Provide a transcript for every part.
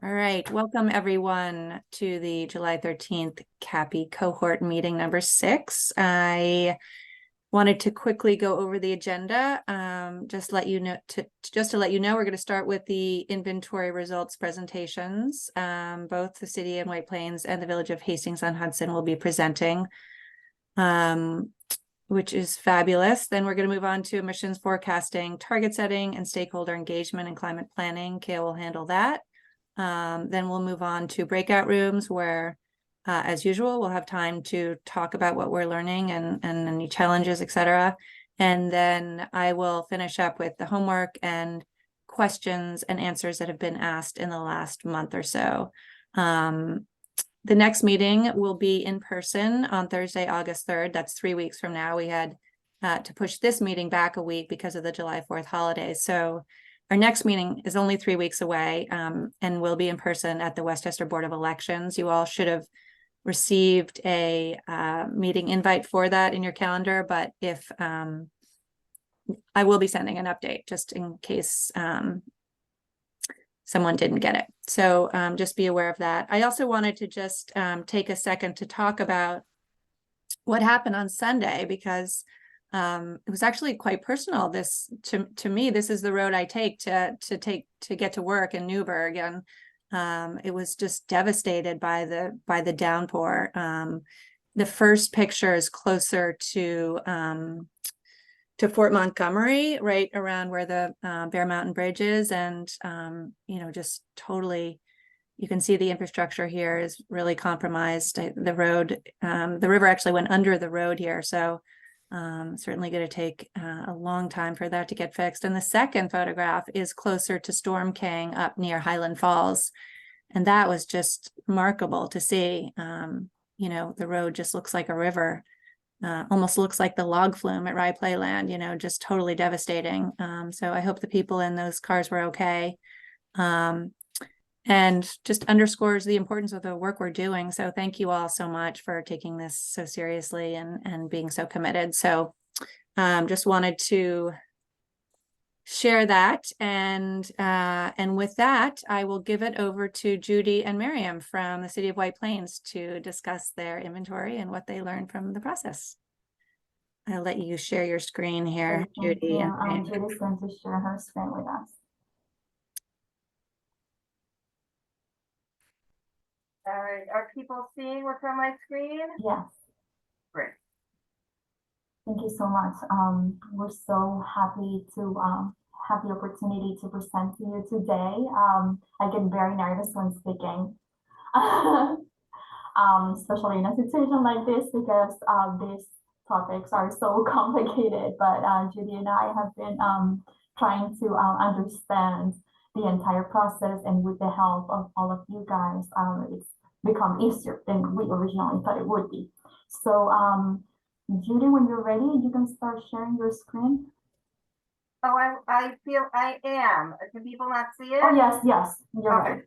All right, welcome everyone to the July 13th CAPI cohort meeting number 6. I wanted to quickly go over the agenda. Just to let you know, we're going to start with the inventory results presentations. Both the city of White Plains and the village of Hastings-on-Hudson will be presenting, which is fabulous. Then we're going to move on to emissions forecasting, target setting, and stakeholder engagement and climate planning. Kale will handle that. Then we'll move on to breakout rooms where, as usual, we'll have time to talk about what we're learning and any challenges, etc. And then I will finish up with the homework and questions and answers that have been asked in the last month or so. The next meeting will be in person on Thursday, August 3rd. That's 3 weeks from now. We had to push this meeting back a week because of the July 4th holidays. So our next meeting is only 3 weeks away, and will be in person at the Westchester Board of Elections. You all should have received a meeting invite for that in your calendar, but if I will be sending an update just in case someone didn't get it. So just be aware of that. I also wanted to just take a second to talk about what happened on Sunday, because it was actually quite personal. This to me, this is the road I take to get to work in Newburgh, and it was just devastated by the downpour. The first picture is closer to Fort Montgomery, right around where the Bear Mountain Bridge is, and just totally. You can see the infrastructure here is really compromised. The river actually went under the road here, so. Certainly going to take a long time for that to get fixed. And the second photograph is closer to Storm King up near Highland Falls. And that was just remarkable to see. The road just looks like a river, almost looks like the log flume at Rye Playland, just totally devastating. So I hope the people in those cars were okay. And just underscores the importance of the work we're doing. So thank you all so much for taking this so seriously and being so committed. So just wanted to share that. And with that, I will give it over to Judy and Miriam from the City of White Plains to discuss their inventory and what they learned from the process. I'll let you share your screen here, Judy. Yeah, Judy's going to share her screen with us. All right, are people seeing what's on my screen? Yes. Great. Thank you so much. We're so happy to have the opportunity to present to you today. I get very nervous when speaking, especially in a situation like this, because these topics are so complicated. But Judy and I have been trying to understand the entire process, and with the help of all of you guys, it's become easier than we originally thought it would be. So Judy, when you're ready, you can start sharing your screen. Oh, I feel I am. Can people not see it? Oh, yes, you're right.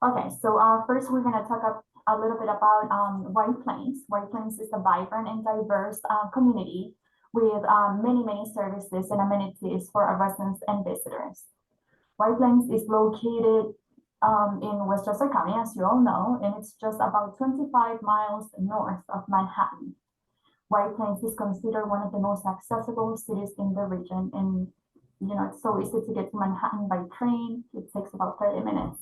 Okay, so first we're going to talk a little bit about White Plains. White Plains is a vibrant and diverse community with many services and amenities for our residents and visitors. White Plains is located in Westchester County, as you all know, and it's just about 25 miles north of Manhattan. White Plains is considered one of the most accessible cities in the region, and it's so easy to get to Manhattan by train. It takes about 30 minutes.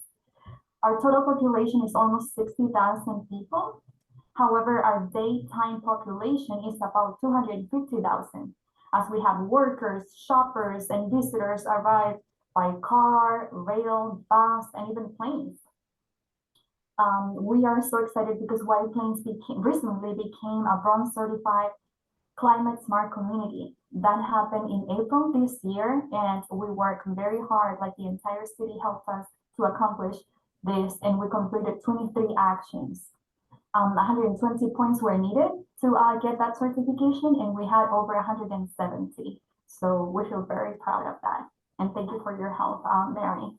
Our total population is almost 60,000 people. However, our daytime population is about 250,000, as we have workers, shoppers, and visitors arrive by car, rail, bus, and even planes. We are so excited because White Plains recently became a Bronze Certified Climate Smart Community. That happened in April this year, and we worked very hard, like the entire city helped us to accomplish this, and we completed 23 actions. 120 points were needed to get that certification, and we had over 170. So we feel very proud of that. And thank you for your help, Mary.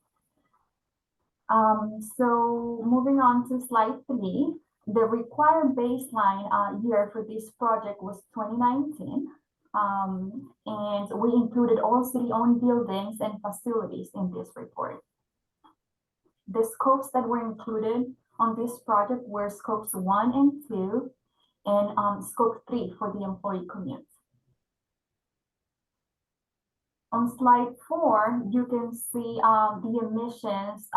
So moving on to slide 3, the required baseline year for this project was 2019. And we included all city-owned buildings and facilities in this report. The scopes that were included on this project were scopes 1 and 2, and scope 3 for the employee commute. On slide 4, you can see the emissions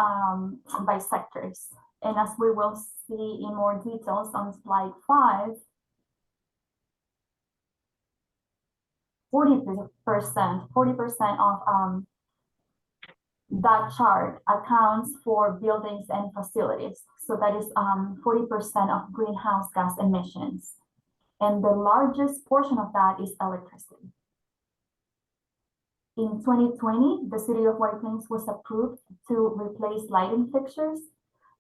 by sectors. And as we will see in more details on slide 5, 40% of that chart accounts for buildings and facilities. So that is 40% of greenhouse gas emissions. And the largest portion of that is electricity. In 2020, the City of White Plains was approved to replace lighting fixtures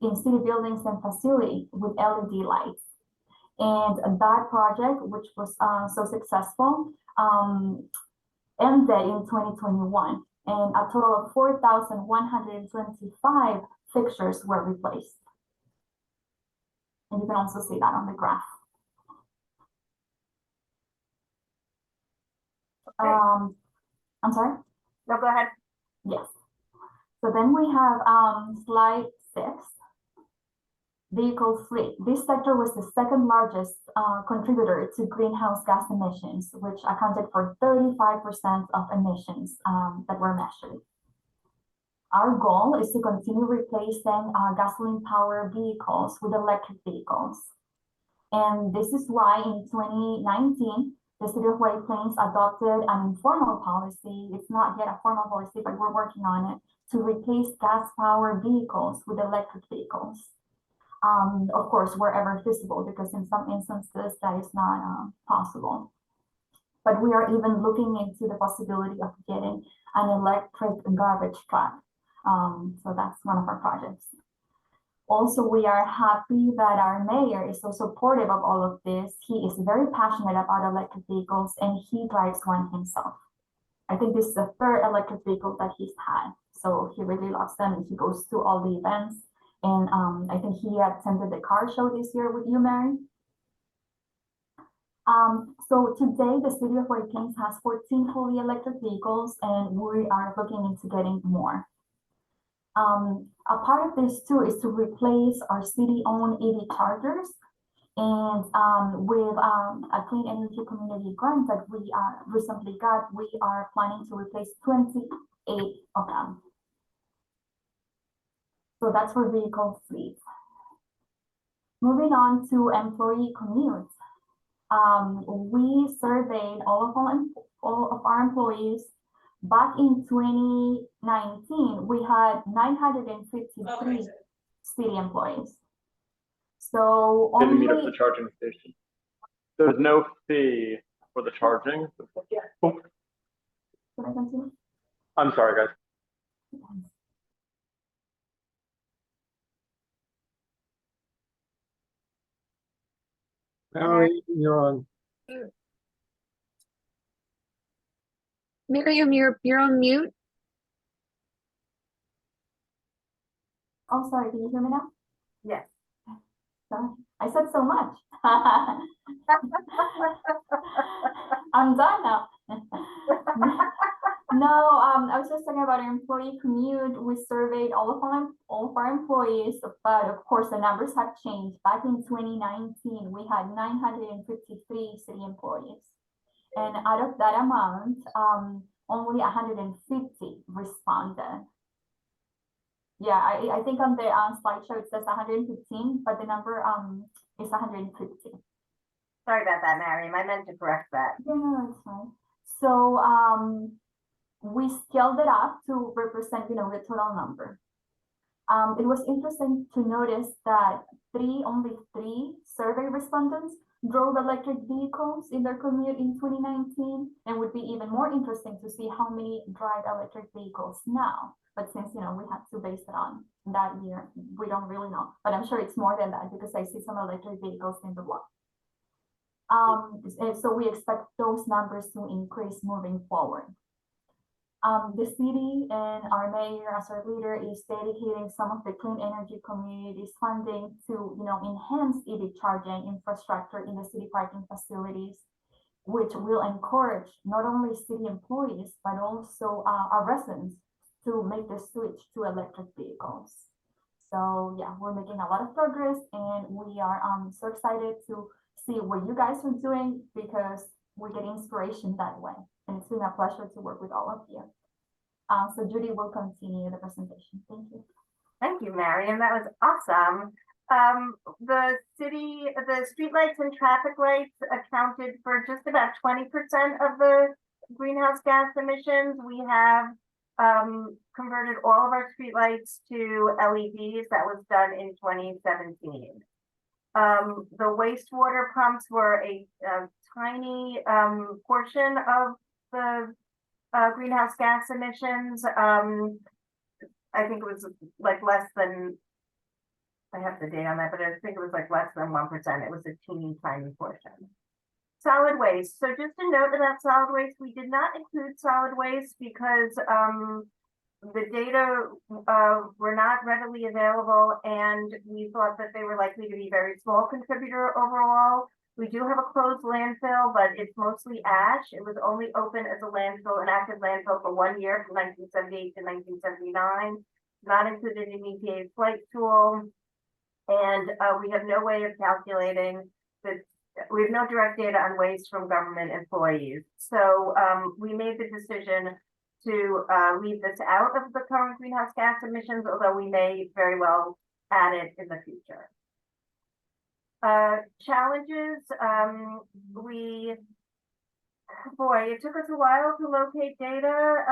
in city buildings and facilities with LED lights. And that project, which was so successful, ended in 2021. And a total of 4,125 fixtures were replaced. And you can also see that on the graph. I'm sorry? No, go ahead. Yes. So then we have slide 6, vehicle fleet. This sector was the second largest contributor to greenhouse gas emissions, which accounted for 35% of emissions that were measured. Our goal is to continue replacing gasoline-powered vehicles with electric vehicles. And this is why in 2019, the City of White Plains adopted an informal policy. It's not yet a formal policy, but we're working on it to replace gas-powered vehicles with electric vehicles. Of course, wherever feasible, because in some instances that is not possible. But we are even looking into the possibility of getting an electric garbage truck. So that's one of our projects. Also, we are happy that our mayor is so supportive of all of this. He is very passionate about electric vehicles and he drives one himself. I think this is the 3rd electric vehicle that he's had. So he really loves them and he goes to all the events. And I think he attended the car show this year with you, Mary. So today, the City of White Plains has 14 fully electric vehicles and we are looking into getting more. A part of this too is to replace our city-owned EV chargers, and with a clean energy community grant that we recently got, we are planning to replace 28 of them. So that's for vehicle fleet. Moving on to employee commute. We surveyed all of our employees. Back in 2019, we had 953 city employees. So Didn't only meet up the charging station. There's no fee for the charging. Oh, Can I continue? I'm sorry, guys. Mary, you're on. Miriam, you're on mute. Oh, sorry, can you hear me now? Yes. Sorry, I said so much. I'm done now. No, I was just talking about our employee commute. We surveyed all of our employees, but of course the numbers have changed. Back in 2019, we had 953 city employees. And out of that amount, only 150 responded. Yeah, I think on the slideshow it says 115, but the number is 150. Sorry about that, Mariam. I meant to correct that. Yeah, no, it's fine. So we scaled it up to represent, the total number. It was interesting to notice that only three survey respondents drove electric vehicles in their commute in 2019, and would be even more interesting to see how many drive electric vehicles now. But since, we have to base it on that year, we don't really know. But I'm sure it's more than that because I see some electric vehicles in the block. So we expect those numbers to increase moving forward. The city and our mayor as our leader is dedicating some of the clean energy communities funding to, enhance EV charging infrastructure in the city parking facilities, which will encourage not only city employees, but also our residents to make the switch to electric vehicles. So yeah, we're making a lot of progress, and we are so excited to see what you guys are doing, because we get inspiration that way. And it's been a pleasure to work with all of you. So Judy will continue the presentation. Thank you. Thank you, Mariam. That was awesome. The streetlights and traffic lights accounted for just about 20% of the greenhouse gas emissions. We have converted all of our streetlights to LEDs. That was done in 2017. The wastewater pumps were a tiny portion of the greenhouse gas emissions. I think it was like less than, I have the date on that, but I think it was like less than 1%. It was a teeny tiny portion. Solid waste. So just a note about solid waste, we did not include solid waste because the data were not readily available, and we thought that they were likely to be a very small contributor overall. We do have a closed landfill, but it's mostly ash. It was only open as a landfill, an active landfill, for 1 year, from 1978 to 1979, not included in EPA's flight tool. And we have no way of calculating that. We have no direct data on waste from government employees. So we made the decision to leave this out of the current greenhouse gas emissions, although we may very well add it in the future. Challenges, it took us a while to locate data.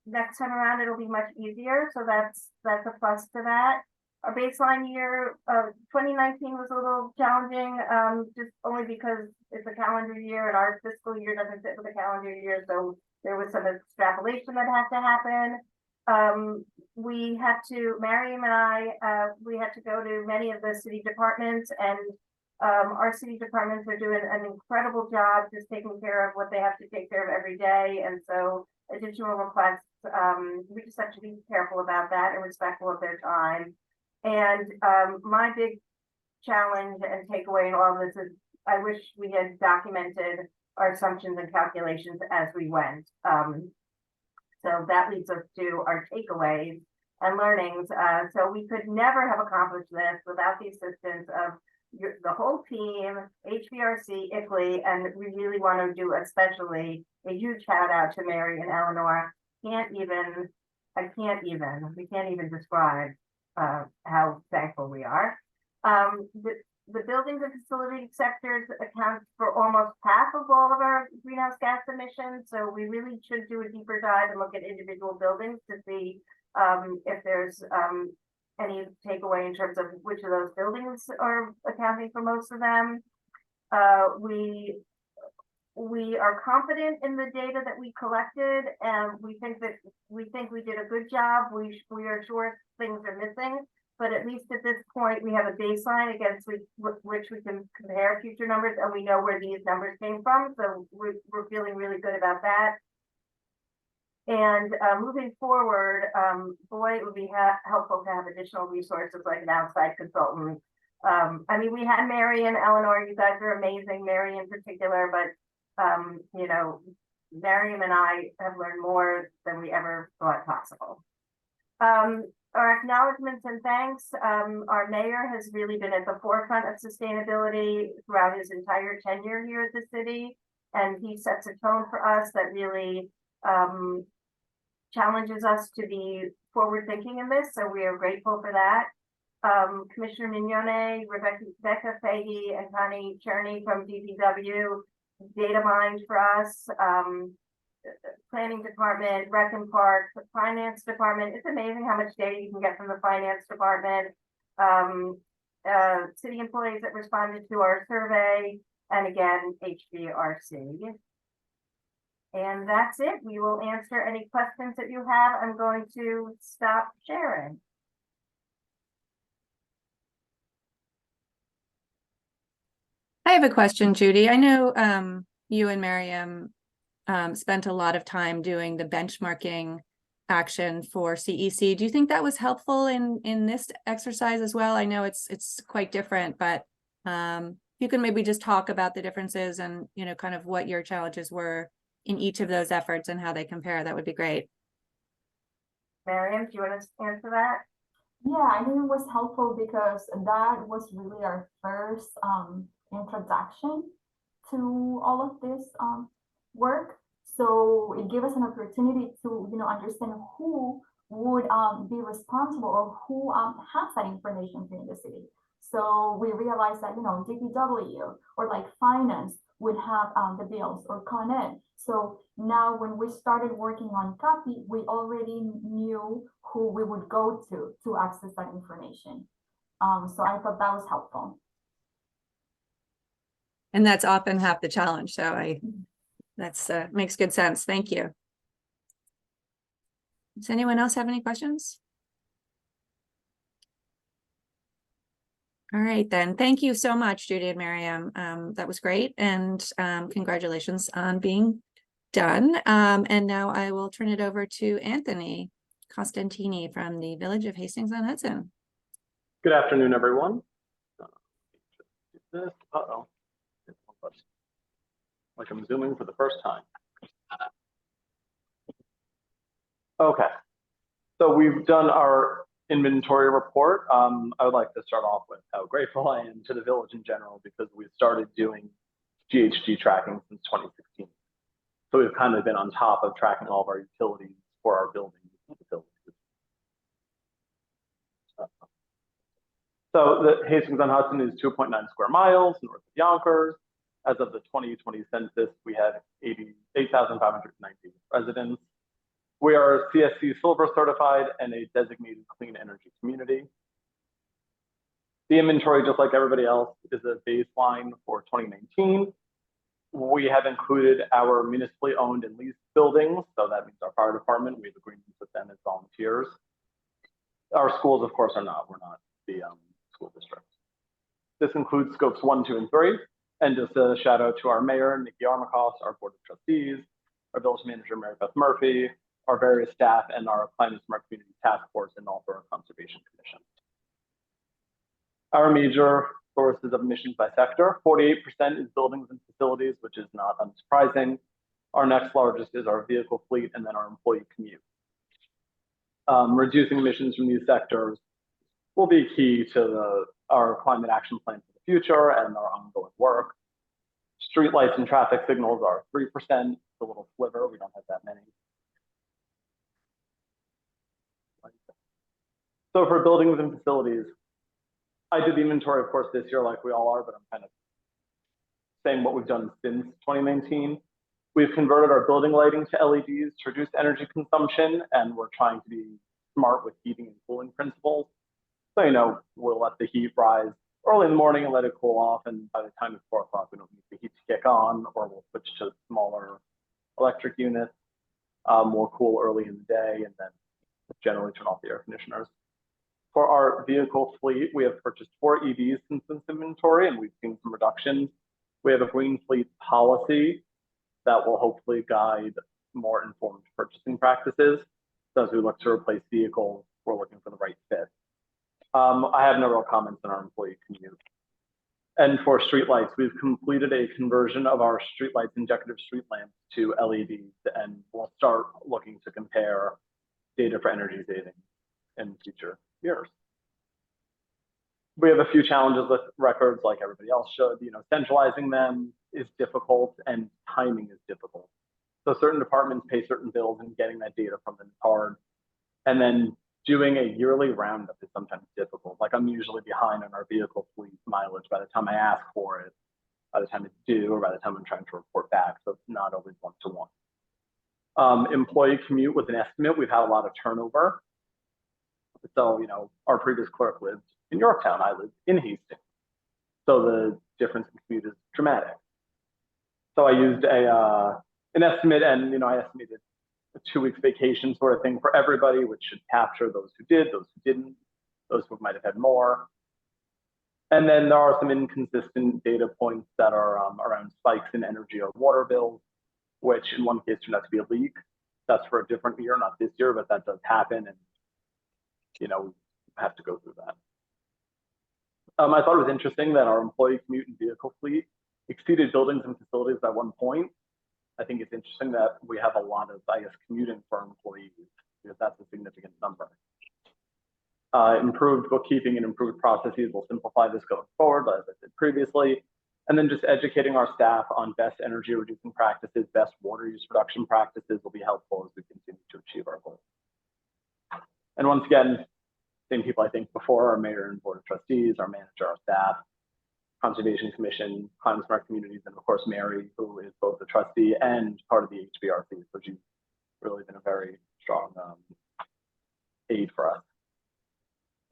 Next time around, it'll be much easier. So that's a plus to that. Our baseline year, 2019 was a little challenging, just only because it's a calendar year and our fiscal year doesn't fit with a calendar year. So there was some extrapolation that had to happen. Mariam and I, we had to go to many of the city departments, and our city departments are doing an incredible job just taking care of what they have to take care of every day. And so additional requests, we just have to be careful about that and respectful of their time. And my big challenge and takeaway in all of this is I wish we had documented our assumptions and calculations as we went. So that leads us to our takeaways and learnings. So we could never have accomplished this without the assistance of the whole team, HVRC, ICLEI, and we really want to do especially a huge shout out to Mary and Eleanor. We can't even describe how thankful we are. The buildings and facility sectors account for almost half of all of our greenhouse gas emissions. So we really should do a deeper dive and look at individual buildings to see if there's any takeaway in terms of which of those buildings are accounting for most of them. We are confident in the data that we collected, and we think we did a good job. We are sure things are missing, but at least at this point we have a baseline against which we can compare future numbers, and we know where these numbers came from. So we're feeling really good about that. And moving forward, boy, it would be helpful to have additional resources like an outside consultant. I mean, we had Mary and Eleanor. You guys are amazing, Mary in particular, but you know, Mariam and I have learned more than we ever thought possible. Our acknowledgements and thanks. Our mayor has really been at the forefront of sustainability throughout his entire tenure here at the city, and he sets a tone for us that really challenges us to be forward thinking in this. So we are grateful for that. Commissioner Mignone, Rebecca Fahey, and Connie Cherney from DPW data mined for us. Planning department, Rec and Park, the finance department. It's amazing how much data you can get from the finance department. City employees that responded to our survey, and again, HVRC. And that's it. We will answer any questions that you have. I'm going to stop sharing. I have a question, Judy. I know you and Mariam spent a lot of time doing the benchmarking action for CEC. Do you think that was helpful in this exercise as well? I know it's quite different, but you can maybe just talk about the differences and, you know, kind of what your challenges were in each of those efforts and how they compare. That would be great. Mariam, do you want to answer that? Yeah, I think it was helpful because that was really our first introduction to all of this work. So it gave us an opportunity to, understand who would be responsible or who has that information in the city. So we realized that, DPW or like finance would have the bills or Con Ed. So now when we started working on copy, we already knew who we would go to access that information. So I thought that was helpful. And that's often half the challenge. So that's makes good sense. Thank you. Does anyone else have any questions? All right, then. Thank you so much, Judy and Miriam. That was great. And congratulations on being done. And now I will turn it over to Anthony Costantini from the Village of Hastings-on-Hudson. Good afternoon, everyone. Uh-oh. Like I'm zooming for the first time. Okay. So we've done our inventory report. I would like to start off with how grateful I am to the village in general because we've started doing GHG tracking since 2016. So we've kind of been on top of tracking all of our utilities for our buildings and facilities. So the Hastings-on-Hudson is 2.9 square miles north of Yonkers. As of the 2020 census, we had 8,590 residents. We are CSC Silver certified and a designated clean energy community. The inventory, just like everybody else, is a baseline for 2019. We have included our municipally owned and leased buildings. So that means our fire department, we have agreements with them as volunteers. Our schools, of course, are not. We're not the school district. This includes scopes 1, 2, and 3. And just a shout out to our mayor, Nikki Armacost, our board of trustees, our village manager, Mary Beth Murphy, our various staff, and our Climate Smart Community Task Force and also our Conservation Commission. Our major sources of emissions by sector, 48% is buildings and facilities, which is not unsurprising. Our next largest is our vehicle fleet and then our employee commute. Reducing emissions from these sectors will be key to our climate action plan for the future and our ongoing work. Streetlights and traffic signals are 3%, it's a little sliver, we don't have that many. So for buildings and facilities, I did the inventory, of course, this year like we all are, but I'm kind of saying what we've done since 2019. We've converted our building lighting to LEDs to reduce energy consumption, and we're trying to be smart with heating and cooling principles. So, we'll let the heat rise early in the morning and let it cool off, and by the time it's 4 o'clock, we don't need the heat to kick on, or we'll switch to smaller electric units. We'll cool early in the day, and then generally turn off the air conditioners. For our vehicle fleet, we have purchased 4 EVs since this inventory, and we've seen some reductions. We have a green fleet policy that will hopefully guide more informed purchasing practices. So as we look to replace vehicles, we're looking for the right fit. I have no real comments on our employee commute. And for streetlights, we've completed a conversion of our streetlights, indicative street lamps, to LEDs, and we'll start looking to compare data for energy savings in future years. We have a few challenges with records, like everybody else should. Centralizing them is difficult and timing is difficult. So certain departments pay certain bills, and getting that data from them is hard. And then doing a yearly roundup is sometimes difficult. Like I'm usually behind on our vehicle fleet mileage by the time I ask for it, by the time it's due, or by the time I'm trying to report back. So it's not always one-to-one. Employee commute with an estimate, we've had a lot of turnover. So, our previous clerk lived in Yorktown, I lived in Hastings. So the difference in commute is dramatic. So I used an estimate, and I estimated a 2-week vacation sort of thing for everybody, which should capture those who did, those who didn't, those who might have had more. And then there are some inconsistent data points that are around spikes in energy or water bills, which in one case turned out to be a leak. That's for a different year, not this year, but that does happen, and we have to go through that. I thought it was interesting that our employee commute and vehicle fleet exceeded buildings and facilities by 1 point. I think it's interesting that we have a lot of, commuting for our employees, because that's a significant number. Improved bookkeeping and improved processes will simplify this going forward, as I said previously. And then just educating our staff on best energy reducing practices, best water use reduction practices will be helpful as we continue to achieve our goals. And once again, same people I think before, our mayor and board of trustees, our manager, our staff, Conservation Commission, Climate Smart Communities, and of course, Mary, who is both a trustee and part of the HBRC. So she's really been a very strong aid for us.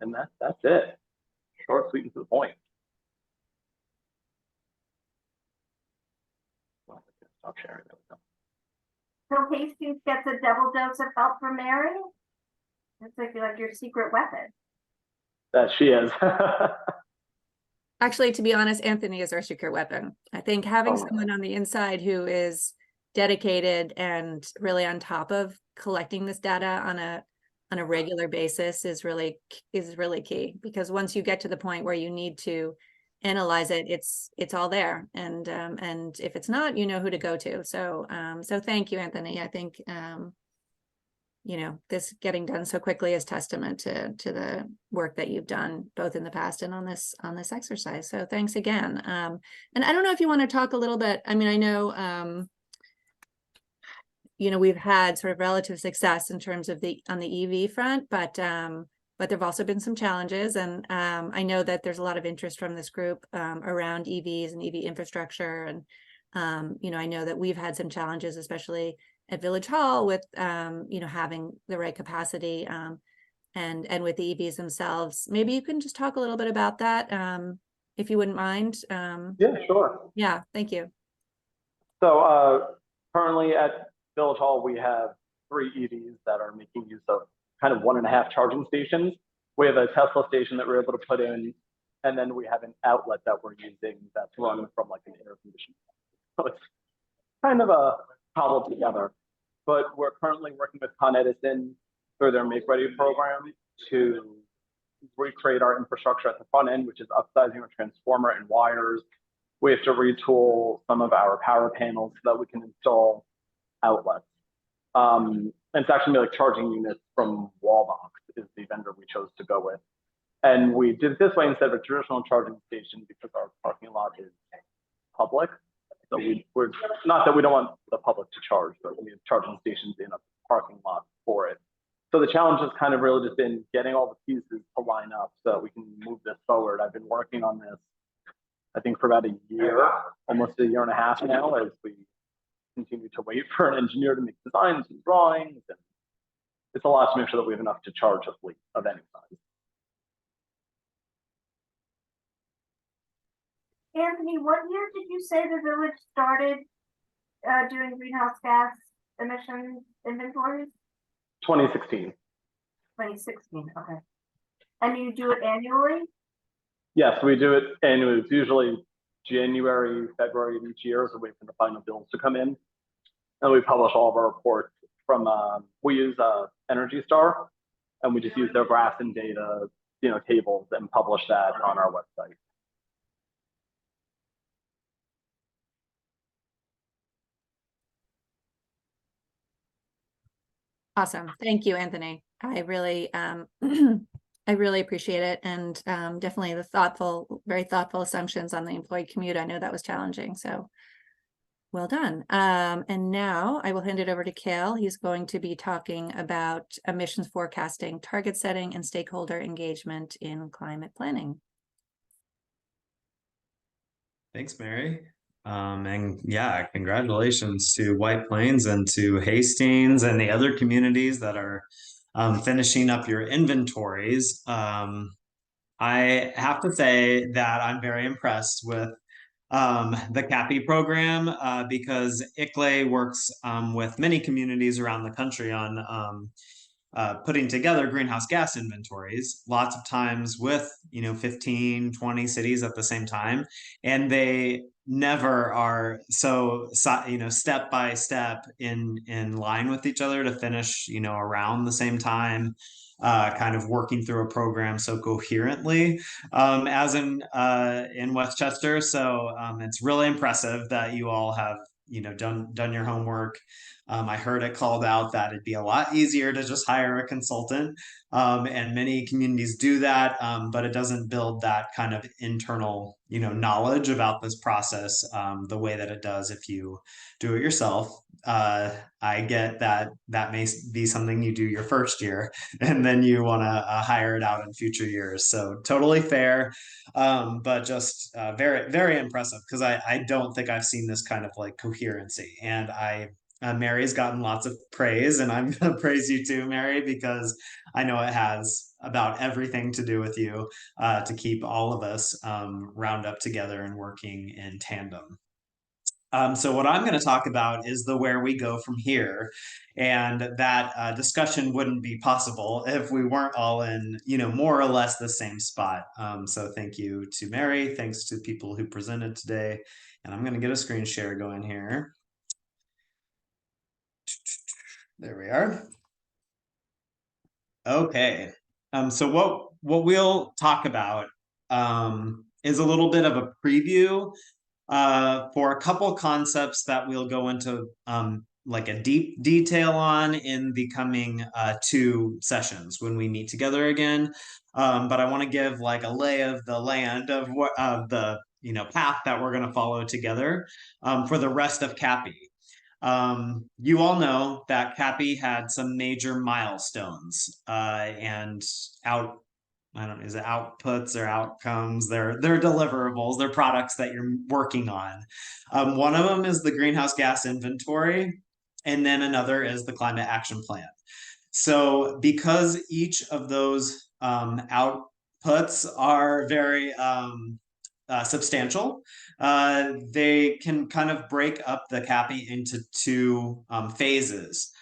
And that's it. Short, sweet, and to the point. Stop sharing. So Hastings gets a double dose of help from Mary? It's like your secret weapon. That she is. Actually, to be honest, Anthony is our secret weapon. I think having someone on the inside who is dedicated and really on top of collecting this data on a regular basis is really key, because once you get to the point where you need to analyze it, it's all there, and if it's not, you know who to go to. So so thank you, Anthony. I think you know, this getting done so quickly is testament to the work that you've done both in the past and on this exercise. So thanks again. And I don't know if you want to talk a little bit. I mean, I know you know, we've had sort of relative success in terms of on the EV front, but there've also been some challenges, and I know that there's a lot of interest from this group around EVs and EV infrastructure, and you know, I know that we've had some challenges, especially at Village Hall, with you know, having the right capacity and with the EVs themselves. Maybe you can just talk a little bit about that, if you wouldn't mind. Yeah, sure. Yeah, thank you. So currently at Village Hall, we have 3 EVs that are making use of kind of 1.5 charging stations. We have a Tesla station that we're able to put in, and then we have an outlet that we're using that's run from like an air conditioning. So it's kind of a cobbled together. But we're currently working with Con Edison through their Make Ready program to recreate our infrastructure at the front end, which is upsizing our transformer and wires. We have to retool some of our power panels so that we can install outlets. And it's actually like charging units from Wallbox is the vendor we chose to go with. And we did it this way instead of a traditional charging station because our parking lot is public. So we're not that we don't want the public to charge, but we have charging stations in a parking lot for it. So the challenge has kind of really just been getting all the pieces to line up so that we can move this forward. I've been working on this, I think, for about a year, almost a year and a half now, as we continue to wait for an engineer to make designs and drawings, and it's a lot to make sure that we have enough to charge a fleet of any size. Anthony, what year did you say the village started doing greenhouse gas emission inventories? 2016. 2016, okay. And you do it annually? Yes, we do it annually. It's usually January, February of each year, so we wait for the final bills to come in. And we publish all of our reports from, we use Energy Star, and we just use their graphs and data, you know, tables, and publish that on our website. Awesome. Thank you, Anthony. I really, I really appreciate it. And definitely the very thoughtful assumptions on the employee commute. I know that was challenging. So well done. And now I will hand it over to Cale. He's going to be talking about emissions forecasting, target setting, and stakeholder engagement in climate planning. Thanks, Mary. And yeah, congratulations to White Plains and to Hastings and the other communities that are finishing up your inventories. I have to say that I'm very impressed with the CAPI program because ICLEI works with many communities around the country on putting together greenhouse gas inventories, lots of times with, 15, 20 cities at the same time. And they never are so, step by step in line with each other to finish, around the same time, kind of working through a program so coherently as in Westchester. So it's really impressive that you all have done your homework. I heard it called out that it'd be a lot easier to just hire a consultant, and many communities do that, but it doesn't build that kind of internal, knowledge about this process the way that it does if you do it yourself. I get that may be something you do your first year, and then you want to hire it out in future years. So totally fair, but just very, very impressive, because I don't think I've seen this kind of like coherency. And Mary's gotten lots of praise, and I'm going to praise you too, Mary, because I know it has about everything to do with you to keep all of us round up together and working in tandem. So what I'm going to talk about is the where we go from here, and that discussion wouldn't be possible if we weren't all in, more or less the same spot. So thank you to Mary, thanks to people who presented today, and I'm going to get a screen share going here. There we are. Okay. So what we'll talk about is a little bit of a preview for a couple concepts that we'll go into like a deep detail on in the coming 2 sessions when we meet together again. But I want to give like a lay of the land of what the path that we're going to follow together for the rest of CAPI. You all know that CAPI had some major milestones and is it outputs or outcomes? They're deliverables, they're products that you're working on. One of them is the greenhouse gas inventory, and then another is the climate action plan. So because each of those outputs are very substantial, they can kind of break up the CAPI into 2 phases.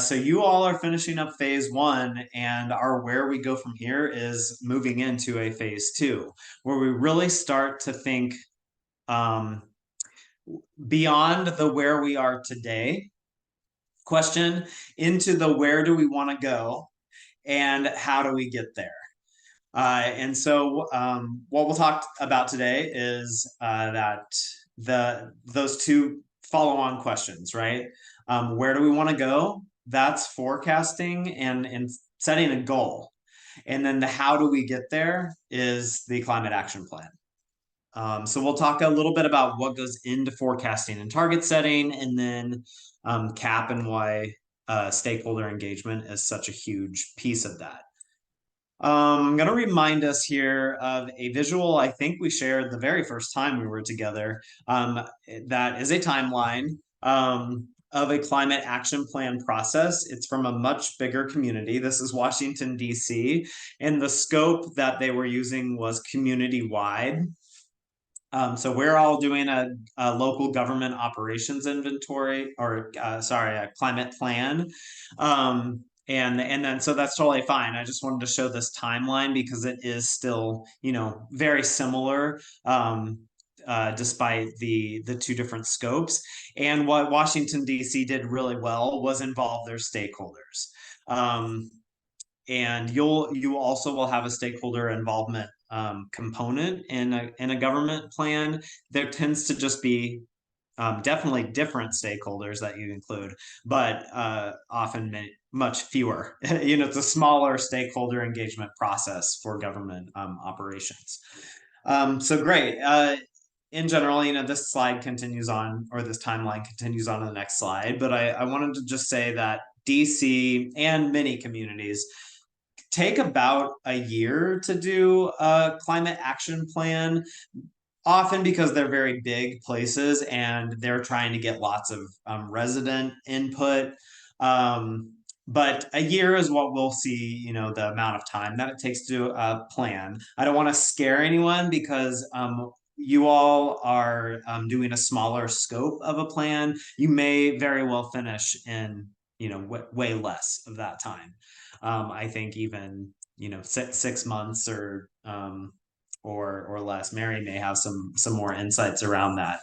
So you all are finishing up phase 1, and where we go from here is moving into a phase 2, where we really start to think beyond the where we are today question into the where do we want to go and how do we get there. And so what we'll talk about today is that those 2 follow-on questions, right? Where do we want to go? That's forecasting and setting a goal. And then the how do we get there is the climate action plan. So we'll talk a little bit about what goes into forecasting and target setting, and then CAP and why stakeholder engagement is such a huge piece of that. I'm going to remind us here of a visual I think we shared the very first time we were together. That is a timeline of a climate action plan process. It's from a much bigger community. This is Washington, D.C., and the scope that they were using was community-wide. So we're all doing a local government operations inventory, or a climate plan. And then so that's totally fine. I just wanted to show this timeline because it is still, very similar despite the 2 different scopes. And what Washington, D.C. did really well was involve their stakeholders. And you also will have a stakeholder involvement component in a government plan. There tends to just be definitely different stakeholders that you include, but often much fewer. It's a smaller stakeholder engagement process for government operations. So great. In general, this slide continues on, or this timeline continues on to the next slide, but I wanted to just say that DC and many communities take about a year to do a climate action plan, often because they're very big places and they're trying to get lots of resident input. But a year is what we'll see, the amount of time that it takes to do a plan. I don't want to scare anyone because you all are doing a smaller scope of a plan. You may very well finish in, way less of that time. I think even, 6 months or less. Mary may have some more insights around that.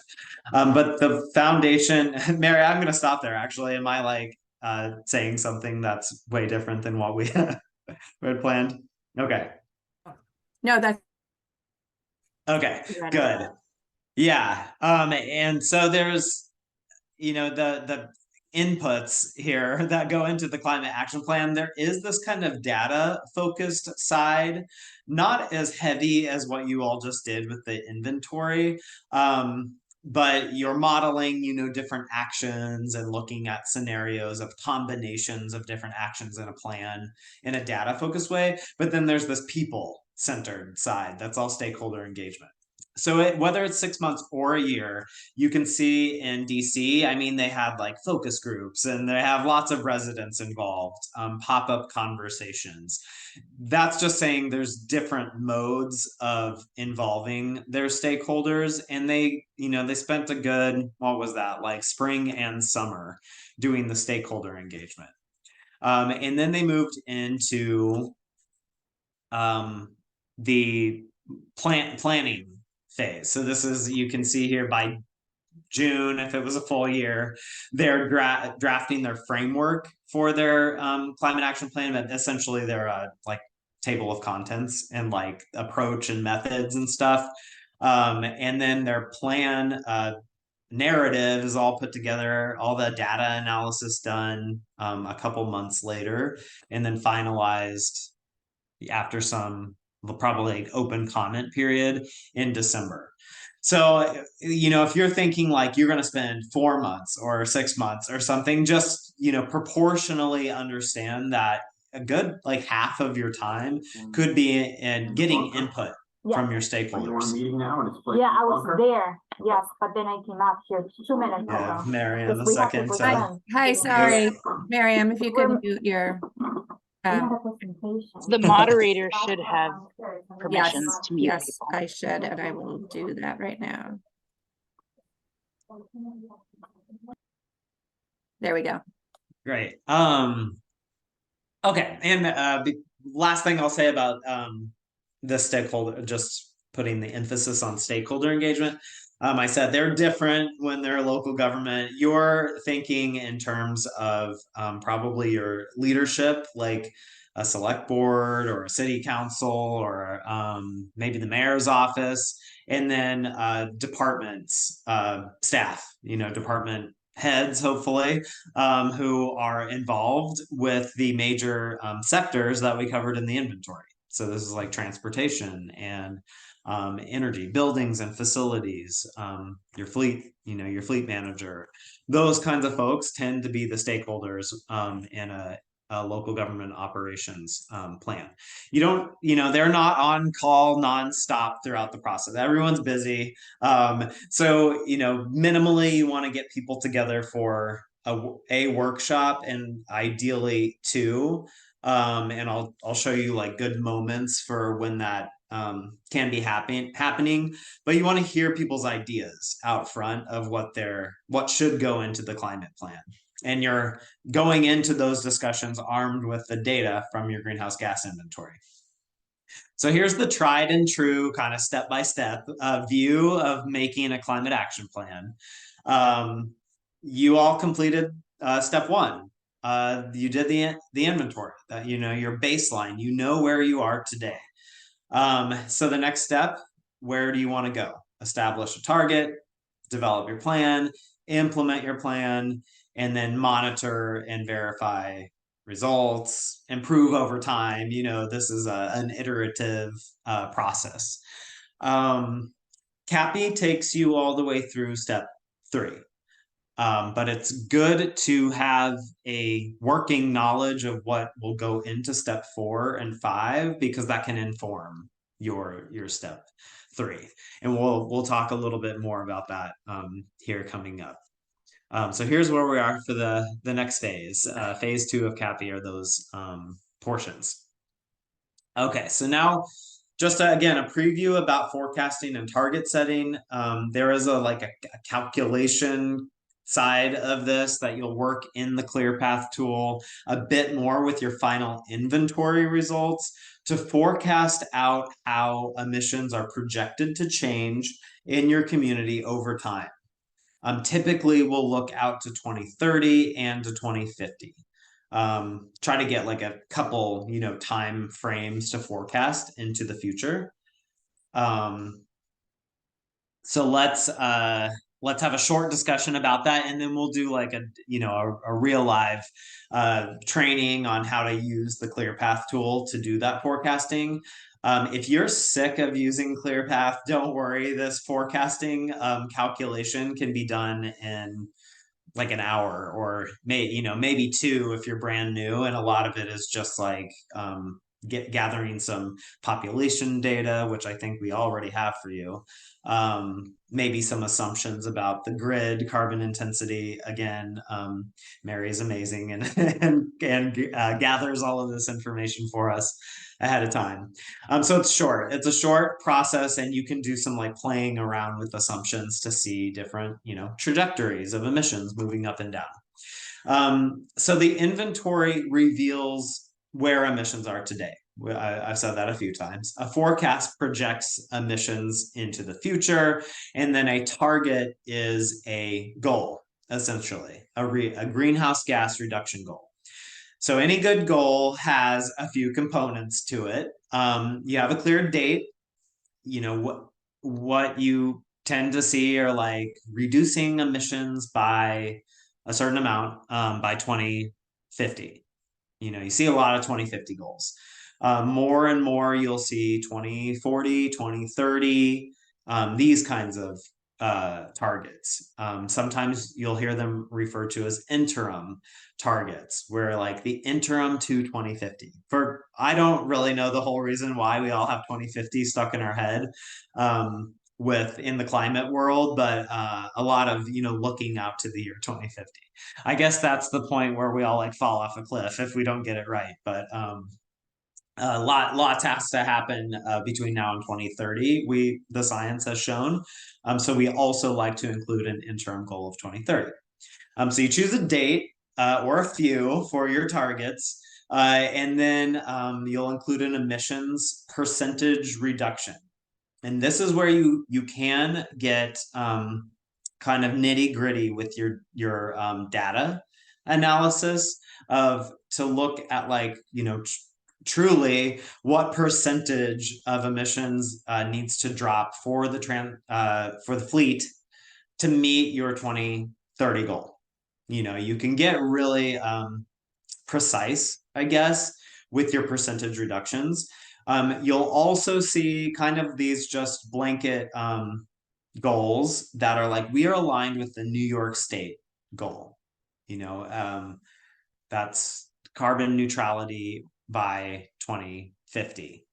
But the foundation, Mary, I'm going to stop there. Actually, am I saying something that's way different than what we had planned? Okay. No, that's okay. Good. Yeah. And so there's you know, the inputs here that go into the climate action plan, there is this kind of data focused side, not as heavy as what you all just did with the inventory. But you're modeling, you know, different actions and looking at scenarios of combinations of different actions in a plan in a data focused way. But then there's this people centered side that's all stakeholder engagement. So whether it's 6 months or a year, you can see in DC, I mean, they have like focus groups and they have lots of residents involved, pop-up conversations. That's just saying there's different modes of involving their stakeholders, and they, you know, they spent a good, what was that, like spring and summer doing the stakeholder engagement. And then they moved into the planning phase. So this is, you can see here by June, if it was a full year, they're drafting their framework for their climate action plan, but essentially they're like table of contents and like approach and methods and stuff. And then their plan narrative is all put together, all the data analysis done a couple months later, and then finalized after some probably open comment period in December. So, you know, if you're thinking like you're going to spend 4 months or 6 months or something, just, you know, proportionally understand that a good like half of your time could be in getting input from your stakeholders. Yeah, I was there. Yes, but then I came out here 2 minutes Yeah, ago. Miriam, Because a we have to second. present. Hi, sorry, Miriam, if you could mute your, We had um, a presentation. The moderator should have permissions to mute yes, people. I should, and I will do that right now. There we go. Great. Okay, and last thing I'll say about the stakeholder, just putting the emphasis on stakeholder engagement. I said they're different when they're a local government. You're thinking in terms of probably your leadership, like a select board or a city council or maybe the mayor's office, and then departments, staff, you know, department heads, hopefully, who are involved with the major sectors that we covered in the inventory. So this is like transportation and energy, buildings and facilities, your fleet, you know, your fleet manager. Those kinds of folks tend to be the stakeholders in a local government operations plan. You don't, you know, they're not on call nonstop throughout the process. Everyone's busy. So, you know, minimally you want to get people together for a workshop and ideally two. And I'll show you like good moments for when that can be happening, but you want to hear people's ideas out front of what should go into the climate plan. And you're going into those discussions armed with the data from your greenhouse gas inventory. So here's the tried and true kind of step-by-step view of making a climate action plan. You all completed step one. You did the inventory, you know, your baseline, you know where you are today. So the next step, where do you want to go? Establish a target, develop your plan, implement your plan, and then monitor and verify results, improve over time. You know, this is an iterative process. CAPI takes you all the way through step 3. But it's good to have a working knowledge of what will go into step 4 and 5, because that can inform your step 3. And we'll talk a little bit more about that here coming up. So here's where we are for the next phase. Phase 2 of CAPI are those portions. Okay, so now just again, a preview about forecasting and target setting. There is a calculation side of this that you'll work in the ClearPath tool a bit more with your final inventory results to forecast out how emissions are projected to change in your community over time. Typically, we'll look out to 2030 and to 2050. Try to get like a couple, you know, time frames to forecast into the future. So let's let's have a short discussion about that, and then we'll do like a real live training on how to use the ClearPath tool to do that forecasting. If you're sick of using ClearPath, don't worry. This forecasting calculation can be done in like an hour, or maybe 2 if you're brand new, and a lot of it is just like gathering some population data, which I think we already have for you. Maybe some assumptions about the grid carbon intensity. Again, Mary is amazing and gathers all of this information for us ahead of time. So it's short. It's a short process, and you can do some like playing around with assumptions to see different, trajectories of emissions moving up and down. So the inventory reveals where emissions are today. I've said that a few times. A forecast projects emissions into the future, and then a target is a goal, essentially, a greenhouse gas reduction goal. So any good goal has a few components to it. You have a clear date. What you tend to see are like reducing emissions by a certain amount by 2050. You see a lot of 2050 goals. More and more you'll see 2040, 2030, these kinds of targets. Sometimes you'll hear them referred to as interim targets, where like the interim to 2050. I don't really know the whole reason why we all have 2050 stuck in our head within the climate world, but a lot of looking out to the year 2050. I guess that's the point where we all like fall off a cliff if we don't get it right. But lots has to happen between now and 2030. The science has shown. So we also like to include an interim goal of 2030. So you choose a date or a few for your targets, and then you'll include an emissions percentage reduction. And this is where you can get kind of nitty gritty with your data analysis to look at like, truly what percentage of emissions needs to drop for the fleet to meet your 2030 goal. You can get really precise, I guess, with your percentage reductions. You'll also see kind of these just blanket goals that are like, we are aligned with the New York State goal. That's carbon neutrality by 2050.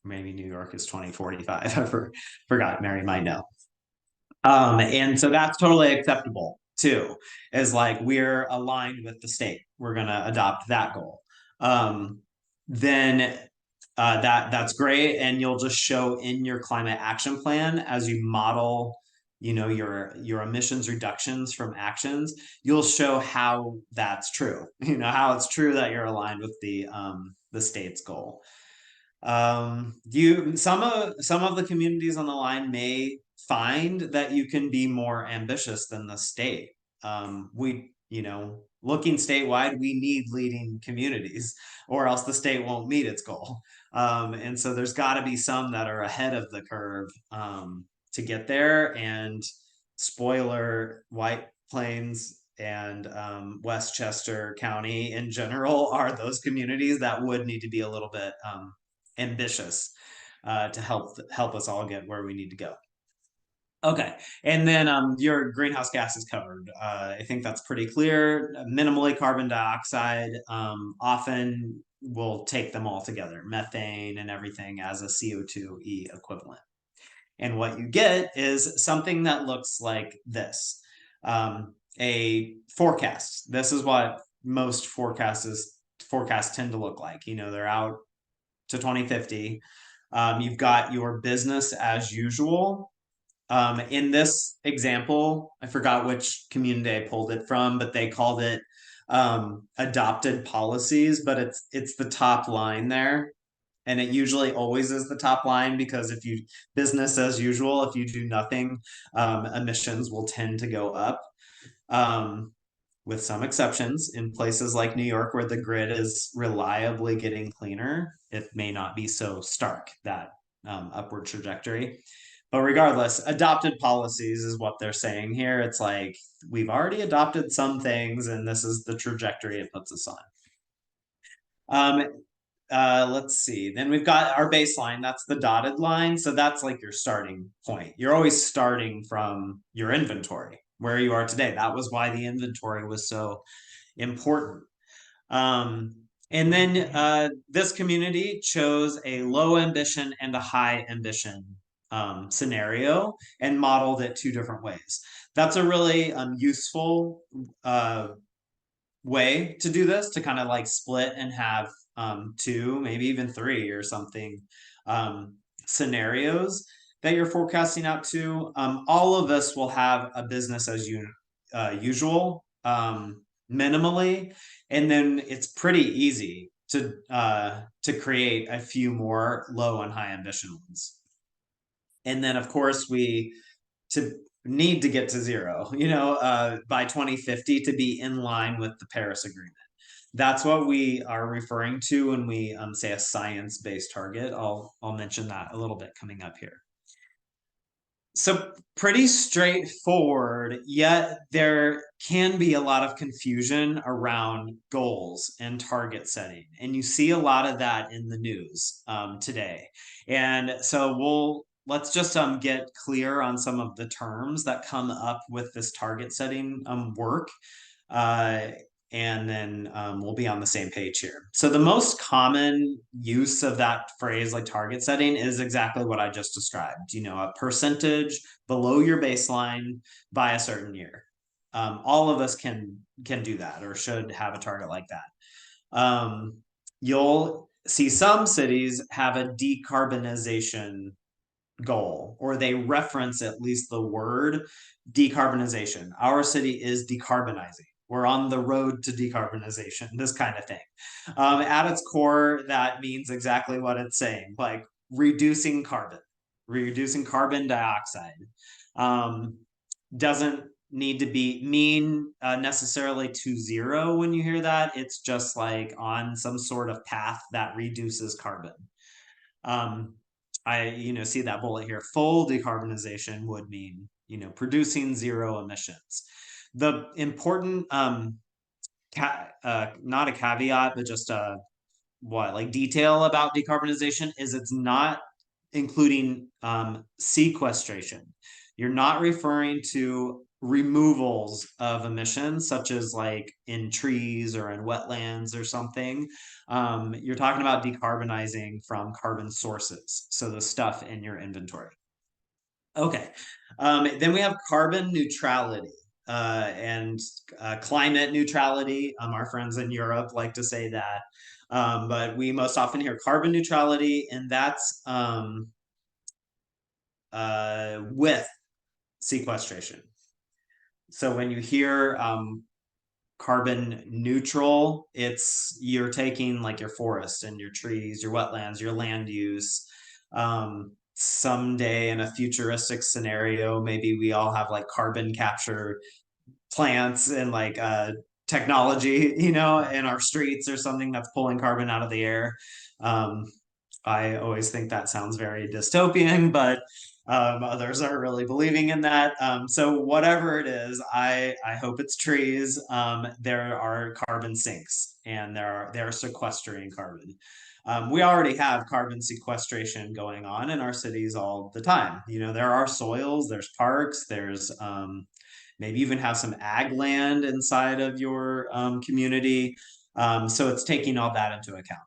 Maybe New York is 2045. I forgot. Mary might know. And so that's totally acceptable too, is like we're aligned with the state. We're going to adopt that goal. Then that's great, and you'll just show in your climate action plan as you model your emissions reductions from actions, you'll show how that's true, how it's true that you're aligned with the state's goal. Some of the communities on the line may find that you can be more ambitious than the state. Looking statewide, we need leading communities, or else the state won't meet its goal. And so there's got to be some that are ahead of the curve to get there. And spoiler, White Plains and Westchester County in general are those communities that would need to be a little bit ambitious to help us all get where we need to go. Okay, and then your greenhouse gas is covered. I think that's pretty clear. Minimally carbon dioxide, often we'll take them all together, methane and everything as a CO2e equivalent. And what you get is something that looks like this, a forecast. This is what most forecasts tend to look like. They're out to 2050. You've got your business as usual. In this example, I forgot which community I pulled it from, but they called it adopted policies, but it's the top line there. And it usually always is the top line, because if you business as usual, if you do nothing, emissions will tend to go up. With some exceptions, in places like New York, where the grid is reliably getting cleaner, it may not be so stark, that upward trajectory. But regardless, adopted policies is what they're saying here. It's like, we've already adopted some things, and this is the trajectory it puts us on. Let's see. Then we've got our baseline. That's the dotted line. So that's like your starting point. You're always starting from your inventory, where you are today. That was why the inventory was so important. And then this community chose a low ambition and a high ambition scenario and modeled it 2 different ways. That's a really useful way to do this, to kind of like split and have 2, maybe even 3 or something scenarios that you're forecasting out to. All of us will have a business as usual minimally, and then it's pretty easy to create a few more low and high ambition ones. And then of course we need to get to 0, by 2050 to be in line with the Paris Agreement. That's what we are referring to when we say a science-based target. I'll mention that a little bit coming up here. So pretty straightforward, yet there can be a lot of confusion around goals and target setting. And you see a lot of that in the news today. And so let's just get clear on some of the terms that come up with this target setting work. And then we'll be on the same page here. So the most common use of that phrase, like target setting, is exactly what I just described. A percentage below your baseline by a certain year. All of us can do that, or should have a target like that. You'll see some cities have a decarbonization goal, or they reference at least the word decarbonization. Our city is decarbonizing. We're on the road to decarbonization, this kind of thing. At its core, that means exactly what it's saying, like reducing carbon dioxide. Doesn't need to mean necessarily to 0 when you hear that. It's just like on some sort of path that reduces carbon. I see that bullet here. Full decarbonization would mean producing 0 emissions. The important not a caveat, but just detail about decarbonization is it's not including sequestration. You're not referring to removals of emissions, such as like in trees or in wetlands or something. You're talking about decarbonizing from carbon sources, so the stuff in your inventory. Okay, then we have carbon neutrality and climate neutrality. Our friends in Europe like to say that, but we most often hear carbon neutrality, and that's with sequestration. So when you hear carbon neutral, you're taking like your forest and your trees, your wetlands, your land use. Someday in a futuristic scenario, maybe we all have like carbon capture plants and like technology, in our streets or something that's pulling carbon out of the air. I always think that sounds very dystopian, but others are really believing in that. So whatever it is, I hope it's trees. There are carbon sinks, and they're sequestering carbon. We already have carbon sequestration going on in our cities all the time. There are soils, there's parks, there's maybe even have some ag land inside of your community. So it's taking all that into account.